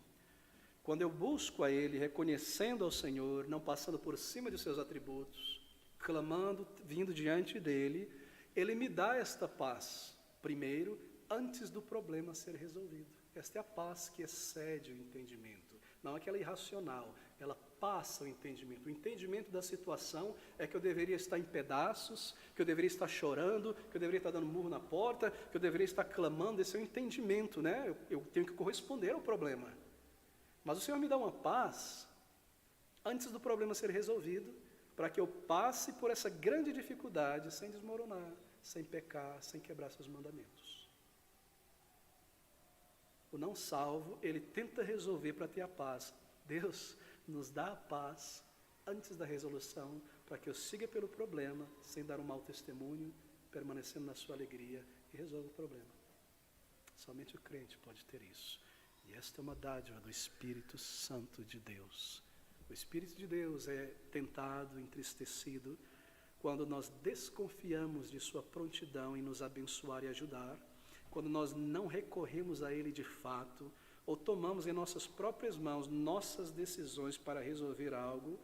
Quando eu busco a Ele, reconhecendo ao Senhor, não passando por cima de seus atributos, clamando, vindo diante dEle, Ele me dá esta paz, primeiro, antes do problema ser resolvido. Esta é a paz que excede o entendimento. Não aquela irracional, ela passa o entendimento. O entendimento da situação é que eu deveria estar em pedaços, que eu deveria estar chorando, que eu deveria estar dando murro na porta, que eu deveria estar clamando. Esse é o entendimento, né? Eu tenho que corresponder ao problema. Mas o Senhor me dá uma paz antes do problema ser resolvido, para que eu passe por essa grande dificuldade sem desmoronar, sem pecar, sem quebrar seus mandamentos. O não salvo, ele tenta resolver para ter a paz. Deus nos dá a paz antes da resolução, para que eu siga pelo problema, sem dar um mau testemunho, permanecendo na sua alegria e resolva o problema. Somente o crente pode ter isso. E esta é uma dádiva do Espírito Santo de Deus. O Espírito de Deus é tentado, entristecido, quando nós desconfiamos de sua prontidão em nos abençoar e ajudar, quando nós não recorremos a Ele de fato, ou tomamos em nossas próprias mãos nossas decisões para resolver algo,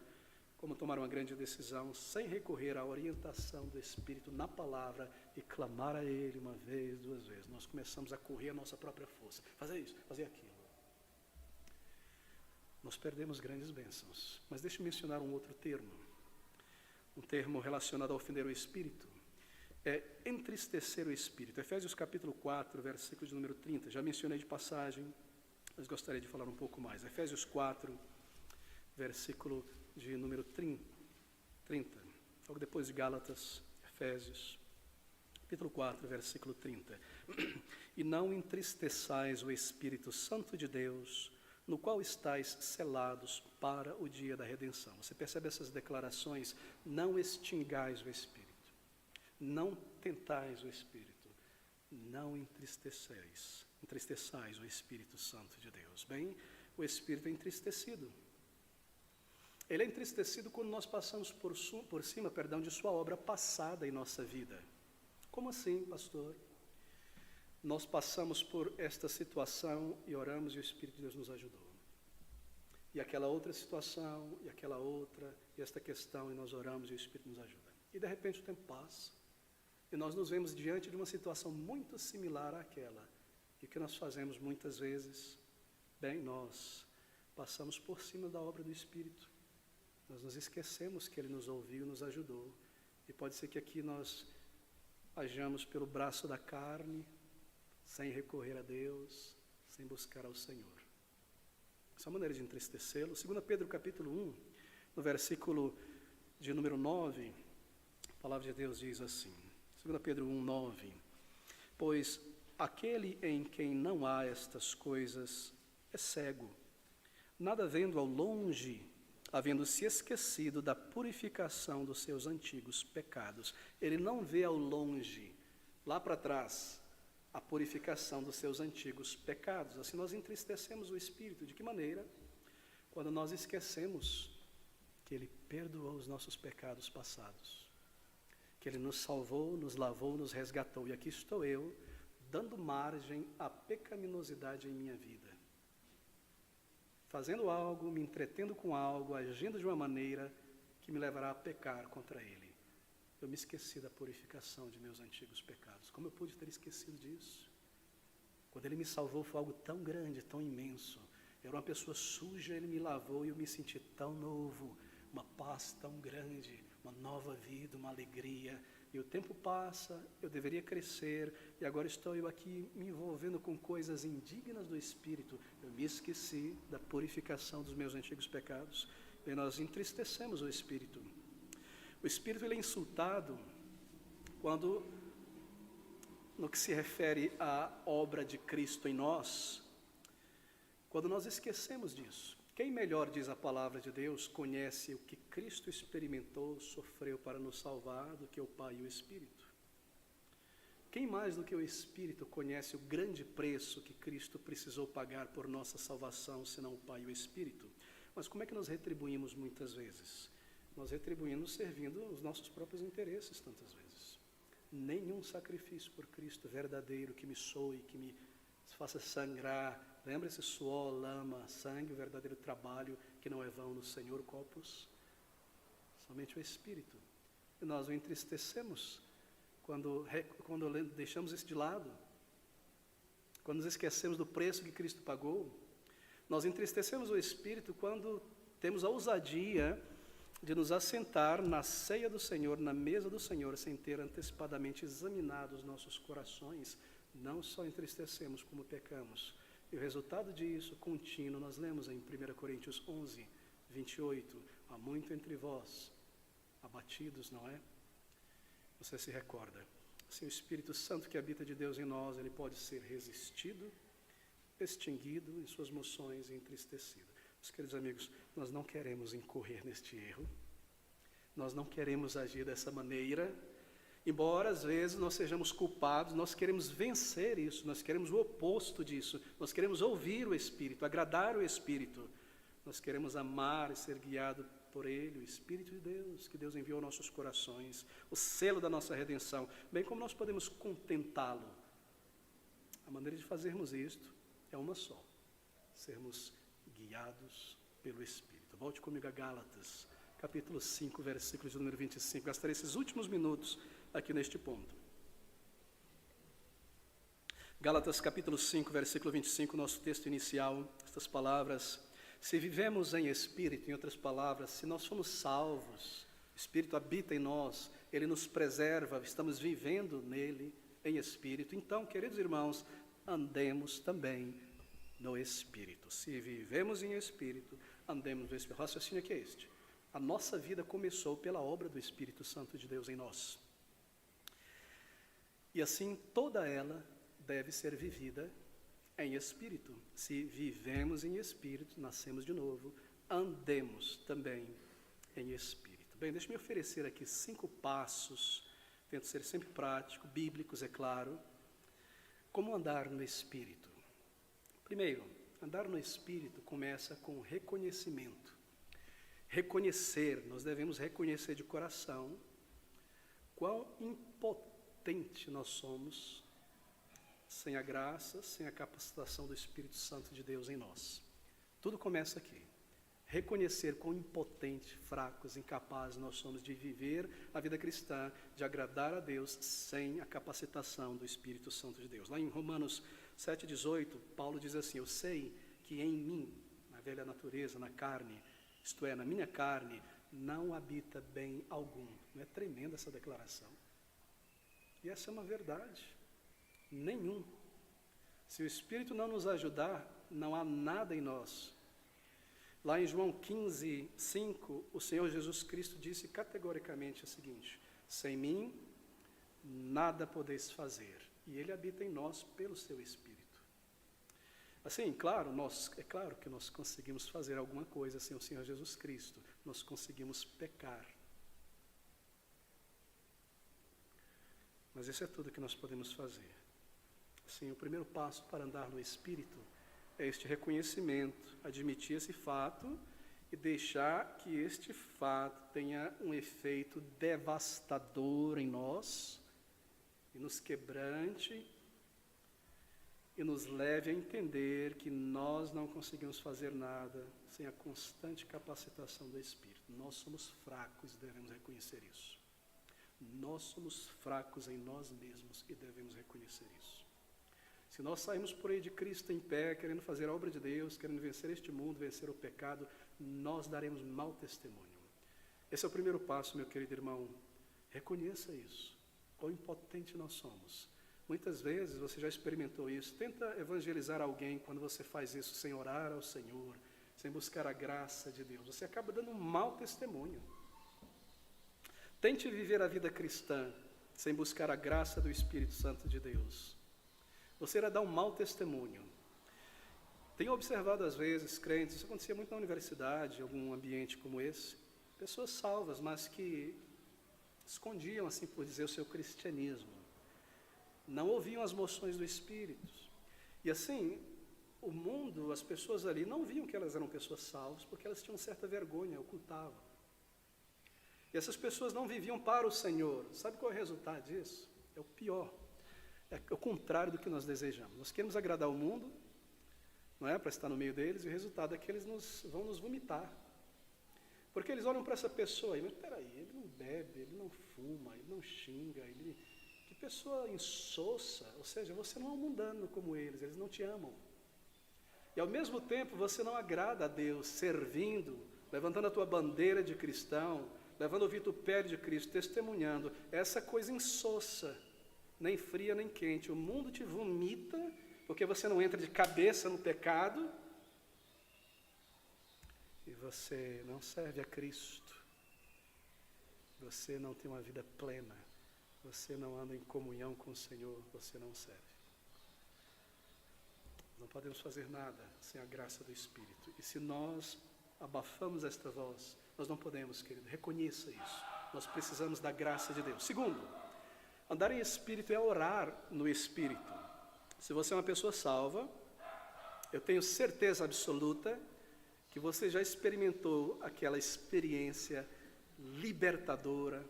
como tomar uma grande decisão, sem recorrer à orientação do Espírito na palavra e clamar a Ele uma vez, duas vezes. Nós começamos a correr a nossa própria força, fazer isso, fazer aquilo. Nós perdemos grandes bênçãos. Mas deixe-me mencionar um outro termo, um termo relacionado a ofender o Espírito. É entristecer o Espírito. Efésios capítulo 4, versículo de número 30. Já mencionei de passagem, mas gostaria de falar um pouco mais. Efésios 4, versículo de número 30. Logo depois de Gálatas, Efésios, capítulo 4, versículo 30. E não entristeçais o Espírito Santo de Deus, no qual estáis selados para o dia da redenção. Você percebe essas declarações? Não extingais o Espírito. Não tentais o Espírito, não entristeçais o Espírito Santo de Deus. Bem, o Espírito é entristecido. Ele é entristecido quando nós passamos por cima de sua obra passada em nossa vida. Como assim, pastor? Nós passamos por esta situação e oramos e o Espírito de Deus nos ajudou. E aquela outra situação, e aquela outra, e esta questão, e nós oramos e o Espírito nos ajuda. E de repente o tempo passa. E nós nos vemos diante de uma situação muito similar àquela. E o que nós fazemos muitas vezes? Bem, nós passamos por cima da obra do Espírito. Nós nos esquecemos que Ele nos ouviu e nos ajudou. E pode ser que aqui nós hajamos pelo braço da carne, sem recorrer a Deus, sem buscar ao Senhor. Essa é uma maneira de entristecê-lo. 2 Pedro capítulo 1, no versículo de número 9, a palavra de Deus diz assim, 2 Pedro 1, 9, pois aquele em quem não há estas coisas é cego, nada vendo ao longe, havendo se esquecido da purificação dos seus antigos pecados. Ele não vê ao longe, lá para trás, a purificação dos seus antigos pecados. Assim nós entristecemos o Espírito. De que maneira? Quando nós esquecemos que Ele perdoou os nossos pecados passados, que Ele nos salvou, nos lavou, nos resgatou. E aqui estou eu, dando margem à pecaminosidade em minha vida, fazendo algo, me entretendo com algo, agindo de uma maneira que me levará a pecar contra Ele. Eu me esqueci da purificação de meus antigos pecados. Como eu pude ter esquecido disso? Quando Ele me salvou foi algo tão grande, tão imenso. Eu era uma pessoa suja, Ele me lavou e eu me senti tão novo, uma paz tão grande, uma nova vida, uma alegria. E o tempo passa, eu deveria crescer, e agora estou eu aqui me envolvendo com coisas indignas do Espírito. Eu me esqueci da purificação dos meus antigos pecados, e nós entristecemos o Espírito. O Espírito ele é insultado quando, no que se refere à obra de Cristo em nós, quando nós esquecemos disso. Quem melhor, diz a palavra de Deus, conhece o que Cristo experimentou, sofreu para nos salvar do que o Pai e o Espírito? Quem mais do que o Espírito conhece o grande preço que Cristo precisou pagar por nossa salvação, senão o Pai e o Espírito? Mas como é que nós retribuímos muitas vezes? Nós retribuímos servindo os nossos próprios interesses tantas vezes. Nenhum sacrifício por Cristo verdadeiro que me soe, que me faça sangrar. Lembra-se, suor, lama, sangue, o verdadeiro trabalho que não é vão no Senhor, corpus. Somente o Espírito. E nós o entristecemos quando deixamos isso de lado. Quando nos esquecemos do preço que Cristo pagou. Nós entristecemos o Espírito quando temos a ousadia de nos assentar na ceia do Senhor, na mesa do Senhor, sem ter antecipadamente examinado os nossos corações. Não só entristecemos como pecamos. E o resultado disso, contínuo, nós lemos em 1 Coríntios 11, 28, há muito entre vós, abatidos, não é? Você se recorda. Assim, o Espírito Santo que habita de Deus em nós, ele pode ser resistido, extinguido em suas moções e entristecido. Meus queridos amigos, nós não queremos incorrer neste erro, nós não queremos agir dessa maneira, embora às vezes nós sejamos culpados, nós queremos vencer isso, nós queremos o oposto disso, nós queremos ouvir o Espírito, agradar o Espírito, nós queremos amar e ser guiado por Ele, o Espírito de Deus, que Deus enviou aos nossos corações, o selo da nossa redenção, bem como nós podemos contentá-lo. A maneira de fazermos isto é uma só, sermos guiados pelo Espírito. Volte comigo a Gálatas, capítulo 5, versículo de número 25. Gastarei esses últimos minutos aqui neste ponto. Gálatas, capítulo 5, versículo 25, nosso texto inicial, estas palavras: se vivemos em Espírito, em outras palavras, se nós somos salvos, o Espírito habita em nós, Ele nos preserva, estamos vivendo nele, em Espírito, então, queridos irmãos, andemos também no Espírito. Se vivemos em Espírito, andemos no Espírito. O raciocínio aqui é este: a nossa vida começou pela obra do Espírito Santo de Deus em nós. E assim, toda ela deve ser vivida em Espírito. Se vivemos em Espírito, nascemos de novo, andemos também em Espírito. Bem, deixe-me oferecer aqui 5 passos, tento ser sempre prático, bíblicos, é claro, como andar no Espírito. Primeiro, andar no Espírito começa com reconhecimento. Reconhecer, nós devemos reconhecer de coração quão impotente nós somos sem a graça, sem a capacitação do Espírito Santo de Deus em nós. Tudo começa aqui. reconhecer quão impotentes, fracos, incapazes nós somos de viver a vida cristã, de agradar a Deus sem a capacitação do Espírito Santo de Deus. Lá em Romanos 7,18, Paulo diz assim: eu sei que em mim, na velha natureza, na carne, isto é, na minha carne, não habita bem algum. Não é tremenda essa declaração? E essa é uma verdade. Nenhum. Se o Espírito não nos ajudar, não há nada em nós. Lá em João 15, 5, o Senhor Jesus Cristo disse categoricamente o seguinte: sem mim, nada podeis fazer. E Ele habita em nós pelo seu Espírito. Assim, claro, é claro que nós conseguimos fazer alguma coisa sem o Senhor Jesus Cristo. Nós conseguimos pecar. Mas isso é tudo que nós podemos fazer. Assim, o primeiro passo para andar no Espírito é este reconhecimento, admitir esse fato e deixar que este fato tenha um efeito devastador em nós e nos quebrante e nos leve a entender que nós não conseguimos fazer nada sem a constante capacitação do Espírito. Nós somos fracos e devemos reconhecer isso. Nós somos fracos em nós mesmos e devemos reconhecer isso. Se nós sairmos por aí de Cristo em pé, querendo fazer a obra de Deus, querendo vencer este mundo, vencer o pecado, nós daremos mau testemunho. Esse é o primeiro passo, meu querido irmão. Reconheça isso. Quão impotente nós somos. Muitas vezes você já experimentou isso. Tenta evangelizar alguém quando você faz isso sem orar ao Senhor, sem buscar a graça de Deus. Você acaba dando um mau testemunho. Tente viver a vida cristã sem buscar a graça do Espírito Santo de Deus. Você irá dar um mau testemunho. Tenho observado às vezes crentes, isso acontecia muito na universidade, em algum ambiente como esse, pessoas salvas, mas que escondiam, assim por dizer, o seu cristianismo. Não ouviam as moções do Espírito. E assim, o mundo, as pessoas ali não viam que elas eram pessoas salvas, porque elas tinham certa vergonha, ocultavam. E essas pessoas não viviam para o Senhor. Sabe qual é o resultado disso? É o pior. É o contrário do que nós desejamos. Nós queremos agradar o mundo, não é? Para estar no meio deles, e o resultado é que eles vão nos vomitar. Porque eles olham para essa pessoa e, mas peraí, ele não bebe, ele não fuma, ele não xinga, que pessoa insossa, ou seja, você não é um mundano como eles não te amam. E ao mesmo tempo você não agrada a Deus, servindo, levantando a tua bandeira de cristão, levando o vitupério de Cristo, testemunhando essa coisa insossa, nem fria nem quente. O mundo te vomita, porque você não entra de cabeça no pecado, e você não serve a Cristo, você não tem uma vida plena, você não anda em comunhão com o Senhor, você não serve. Não podemos fazer nada sem a graça do Espírito. E se nós abafamos esta voz, nós não podemos, querido. Reconheça isso. Nós precisamos da graça de Deus. Segundo, andar em Espírito é orar no Espírito. Se você é uma pessoa salva, eu tenho certeza absoluta que você já experimentou aquela experiência libertadora,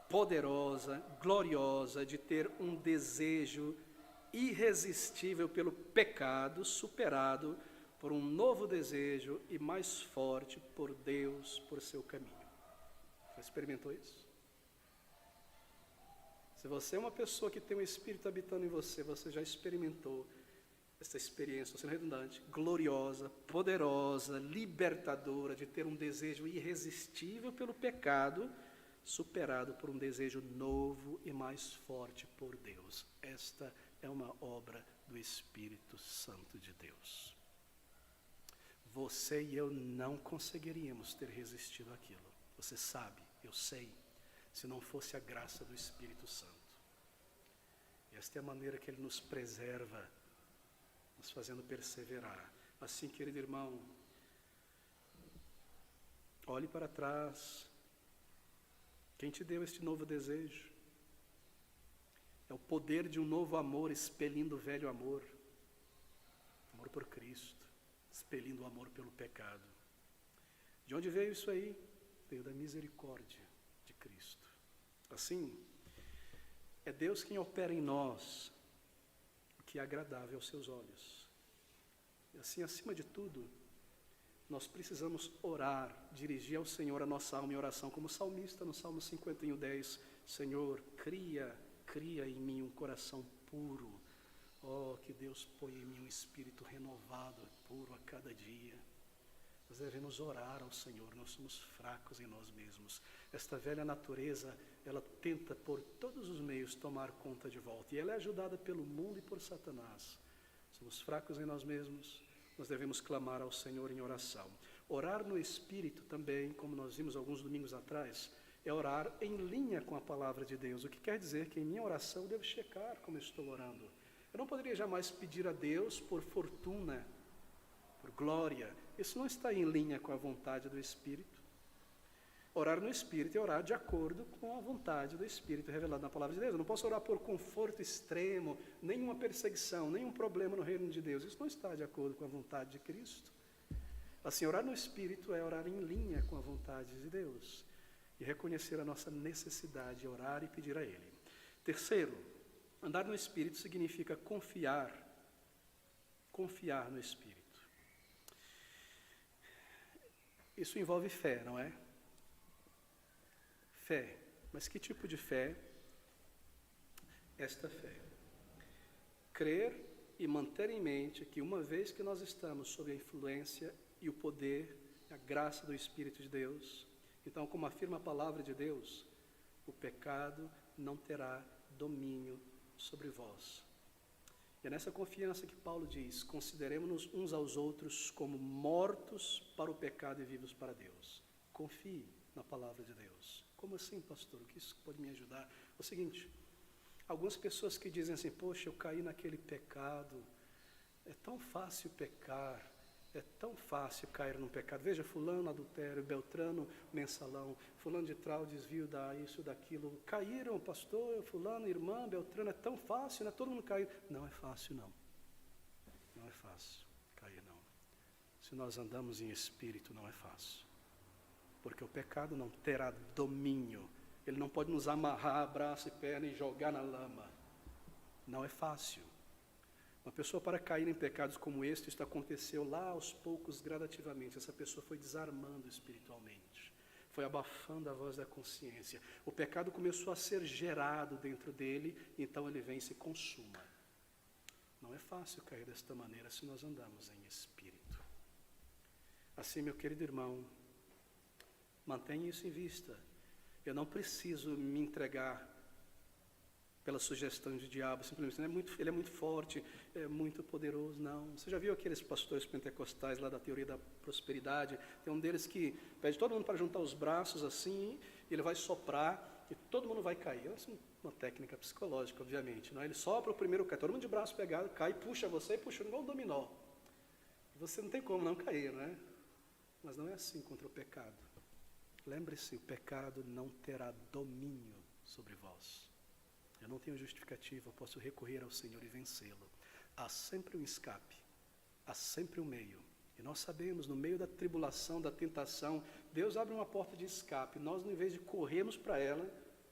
poderosa, gloriosa, de ter um desejo irresistível pelo pecado, superado por um novo desejo e mais forte por Deus, por seu caminho. Já experimentou isso? Se você é uma pessoa que tem o Espírito habitando em você, você já experimentou essa experiência, estou sendo redundante, gloriosa, poderosa, libertadora, de ter um desejo irresistível pelo pecado, superado por um desejo novo e mais forte por Deus. Esta é uma obra do Espírito Santo de Deus. Você e eu não conseguiríamos ter resistido àquilo. Você sabe, eu sei, se não fosse a graça do Espírito Santo. E esta é a maneira que Ele nos preserva, nos fazendo perseverar. Assim, querido irmão, olhe para trás. Quem te deu este novo desejo? É o poder de um novo amor expelindo o velho amor. Amor por Cristo, expelindo o amor pelo pecado. De onde veio isso aí? Veio da misericórdia de Cristo. Assim, é Deus quem opera em nós o que é agradável aos seus olhos. E assim, acima de tudo, nós precisamos orar, dirigir ao Senhor a nossa alma em oração, como o salmista no Salmo 51:10, Senhor, cria em mim um coração puro. Oh, que Deus põe em mim um espírito renovado, puro a cada dia. Nós devemos orar ao Senhor, nós somos fracos em nós mesmos. Esta velha natureza, ela tenta por todos os meios tomar conta de volta. E ela é ajudada pelo mundo e por Satanás. Somos fracos em nós mesmos, nós devemos clamar ao Senhor em oração. Orar no Espírito também, como nós vimos alguns domingos atrás, é orar em linha com a palavra de Deus. O que quer dizer que em minha oração eu devo checar como eu estou orando. Eu não poderia jamais pedir a Deus por fortuna, por glória. Isso não está em linha com a vontade do Espírito. Orar no Espírito é orar de acordo com a vontade do Espírito revelado na palavra de Deus. Eu não posso orar por conforto extremo, nenhuma perseguição, nenhum problema no reino de Deus. Isso não está de acordo com a vontade de Cristo. Assim, orar no Espírito é orar em linha com a vontade de Deus e reconhecer a nossa necessidade, orar e pedir a Ele. Terceiro, andar no Espírito significa confiar no Espírito. Isso envolve fé, não é? Fé. Mas que tipo de fé? Esta fé. Crer e manter em mente que uma vez que nós estamos sob a influência e o poder, a graça do Espírito de Deus, então, como afirma a palavra de Deus, o pecado não terá domínio sobre vós. E é nessa confiança que Paulo diz, consideremos-nos uns aos outros como mortos para o pecado e vivos para Deus. Confie na palavra de Deus. Como assim, pastor? O que isso pode me ajudar? É o seguinte, algumas pessoas que dizem assim, poxa, eu caí naquele pecado, é tão fácil pecar, é tão fácil cair num pecado. Veja, fulano adultério, Beltrano mensalão, fulano de tal desvio da isso, daquilo. Caíram, pastor, fulano, irmã, Beltrano, é tão fácil, né? Todo mundo caiu. Não é fácil, não. Não é fácil cair, não. Se nós andamos em espírito, não é fácil. Porque o pecado não terá domínio. Ele não pode nos amarrar braço e perna e jogar na lama. Não é fácil. Uma pessoa, para cair em pecados como este, isso aconteceu lá aos poucos, gradativamente. Essa pessoa foi desarmando espiritualmente, foi abafando a voz da consciência. O pecado começou a ser gerado dentro dele, então ele vem e se consuma. Não é fácil cair desta maneira se nós andamos em espírito. Assim, meu querido irmão, mantenha isso em vista. Eu não preciso me entregar pela sugestão de diabo, simplesmente, ele é muito forte, é muito poderoso, não. Você já viu aqueles pastores pentecostais lá da teoria da prosperidade? Tem um deles que pede todo mundo para juntar os braços assim, e ele vai soprar, e todo mundo vai cair. Essa é uma técnica psicológica, obviamente, não é? Ele sopra o primeiro, cai todo mundo de braço pegado, cai, puxa você, puxa igual um dominó. Você não tem como não cair, não é? Mas não é assim contra o pecado. Lembre-se, o pecado não terá domínio sobre vós. Eu não tenho justificativa, eu posso recorrer ao Senhor e vencê-lo. Há sempre um escape, há sempre um meio. E nós sabemos, no meio da tribulação, da tentação, Deus abre uma porta de escape. Nós, em vez de corrermos para ela,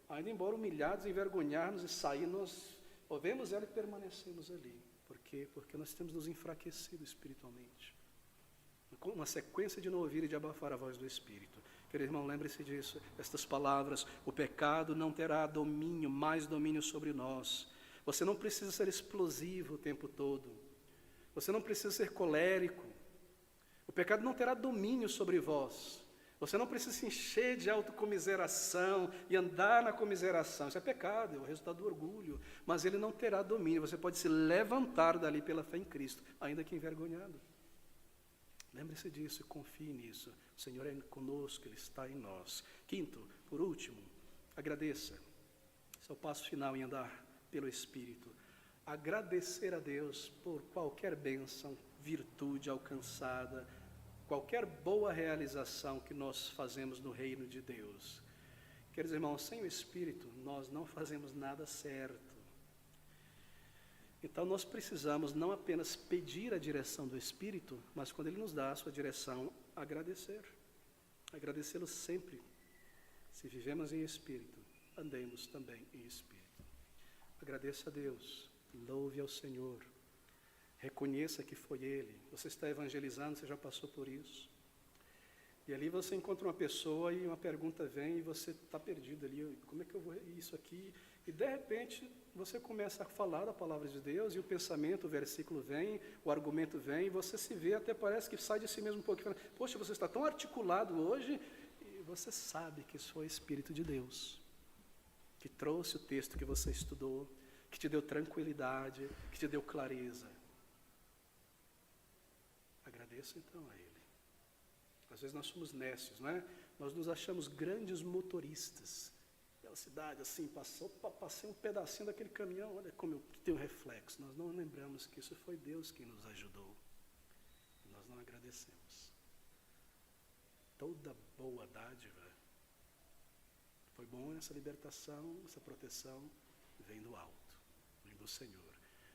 ainda embora humilhados, envergonharmos e sair, nós ouvemos ela e permanecemos ali. Por quê? Porque nós temos nos enfraquecido espiritualmente. Uma sequência de não ouvir e de abafar a voz do Espírito. Querido irmão, lembre-se disso, estas palavras, o pecado não terá domínio, mais domínio sobre nós. Você não precisa ser explosivo o tempo todo. Você não precisa ser colérico. O pecado não terá domínio sobre vós. Você não precisa se encher de autocomiseração e andar na comiseração. Isso é pecado, é o resultado do orgulho. Mas ele não terá domínio. Você pode se levantar dali pela fé em Cristo, ainda que envergonhado. Lembre-se disso e confie nisso. O Senhor é conosco, Ele está em nós. Quinto, por último, agradeça. Esse é o passo final em andar pelo Espírito. Agradecer a Deus por qualquer bênção, virtude alcançada, qualquer boa realização que nós fazemos no reino de Deus. Queridos irmãos, sem o Espírito, nós não fazemos nada certo. Então nós precisamos não apenas pedir a direção do Espírito, mas quando Ele nos dá a sua direção, agradecer. Agradecê-lo sempre. Se vivemos em Espírito, andemos também em Espírito. Agradeça a Deus, louve ao Senhor, reconheça que foi Ele. Você está evangelizando, você já passou por isso. E ali você encontra uma pessoa e uma pergunta vem e você está perdido ali. Como é que eu vou isso aqui? E de repente você começa a falar da palavra de Deus e o pensamento, o versículo vem, o argumento vem e você se vê, até parece que sai de si mesmo um pouquinho. Poxa, você está tão articulado hoje e você sabe que isso foi o Espírito de Deus, que trouxe o texto que você estudou, que te deu tranquilidade, que te deu clareza. Agradeça então a Ele. Às vezes nós somos nécios, não é? Nós nos achamos grandes motoristas. Pela cidade, assim, passei um pedacinho daquele caminhão, olha como eu tenho reflexo. Nós não lembramos que isso foi Deus quem nos ajudou. E nós não agradecemos. Toda boa dádiva, foi bom essa libertação, essa proteção, vem do alto, vem do Senhor.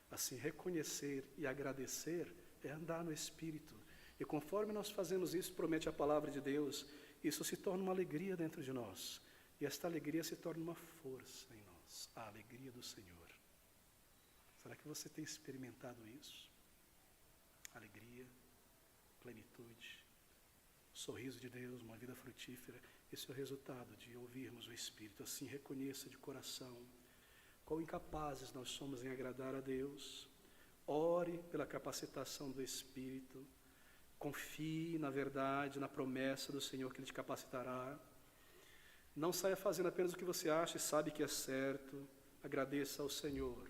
Assim, reconhecer e agradecer é andar no Espírito. E conforme nós fazemos isso, promete a palavra de Deus, isso se torna uma alegria dentro de nós. E esta alegria se torna uma força em nós, a alegria do Senhor. Será que você tem experimentado isso? Alegria, plenitude, sorriso de Deus, uma vida frutífera. Esse é o resultado de ouvirmos o Espírito. Assim, reconheça de coração quão incapazes nós somos em agradar a Deus. Ore pela capacitação do Espírito. Confie na verdade, na promessa do Senhor que Ele te capacitará. Não saia fazendo apenas o que você acha e sabe que é certo. Agradeça ao Senhor.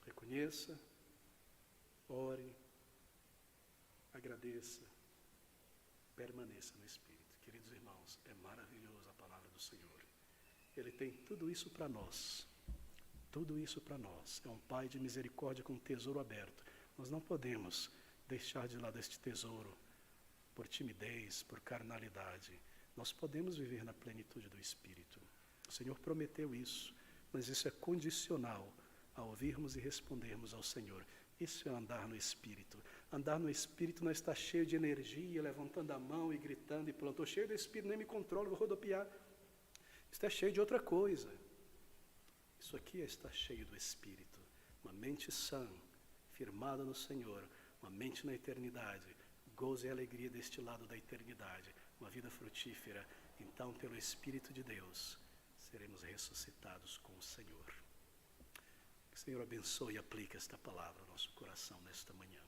Reconheça, ore, agradeça, permaneça no Espírito. Queridos irmãos, é maravilhosa a palavra do Senhor. Ele tem tudo isso para nós. Tudo isso para nós. É um Pai de misericórdia com um tesouro aberto. Nós não podemos deixar de lado este tesouro por timidez, por carnalidade. Nós podemos viver na plenitude do Espírito. O Senhor prometeu isso, mas isso é condicional a ouvirmos e respondermos ao Senhor. Isso é andar no Espírito. Andar no Espírito não está cheio de energia, levantando a mão e gritando e pronto. Estou cheio do Espírito, nem me controlo, vou rodopiar. Isso é cheio de outra coisa. Isso aqui está cheio do Espírito. Uma mente sã, firmada no Senhor, uma mente na eternidade, gozo e alegria deste lado da eternidade, uma vida frutífera. Então, pelo Espírito de Deus, seremos ressuscitados com o Senhor. Que o Senhor abençoe e aplique esta palavra ao nosso coração nesta manhã.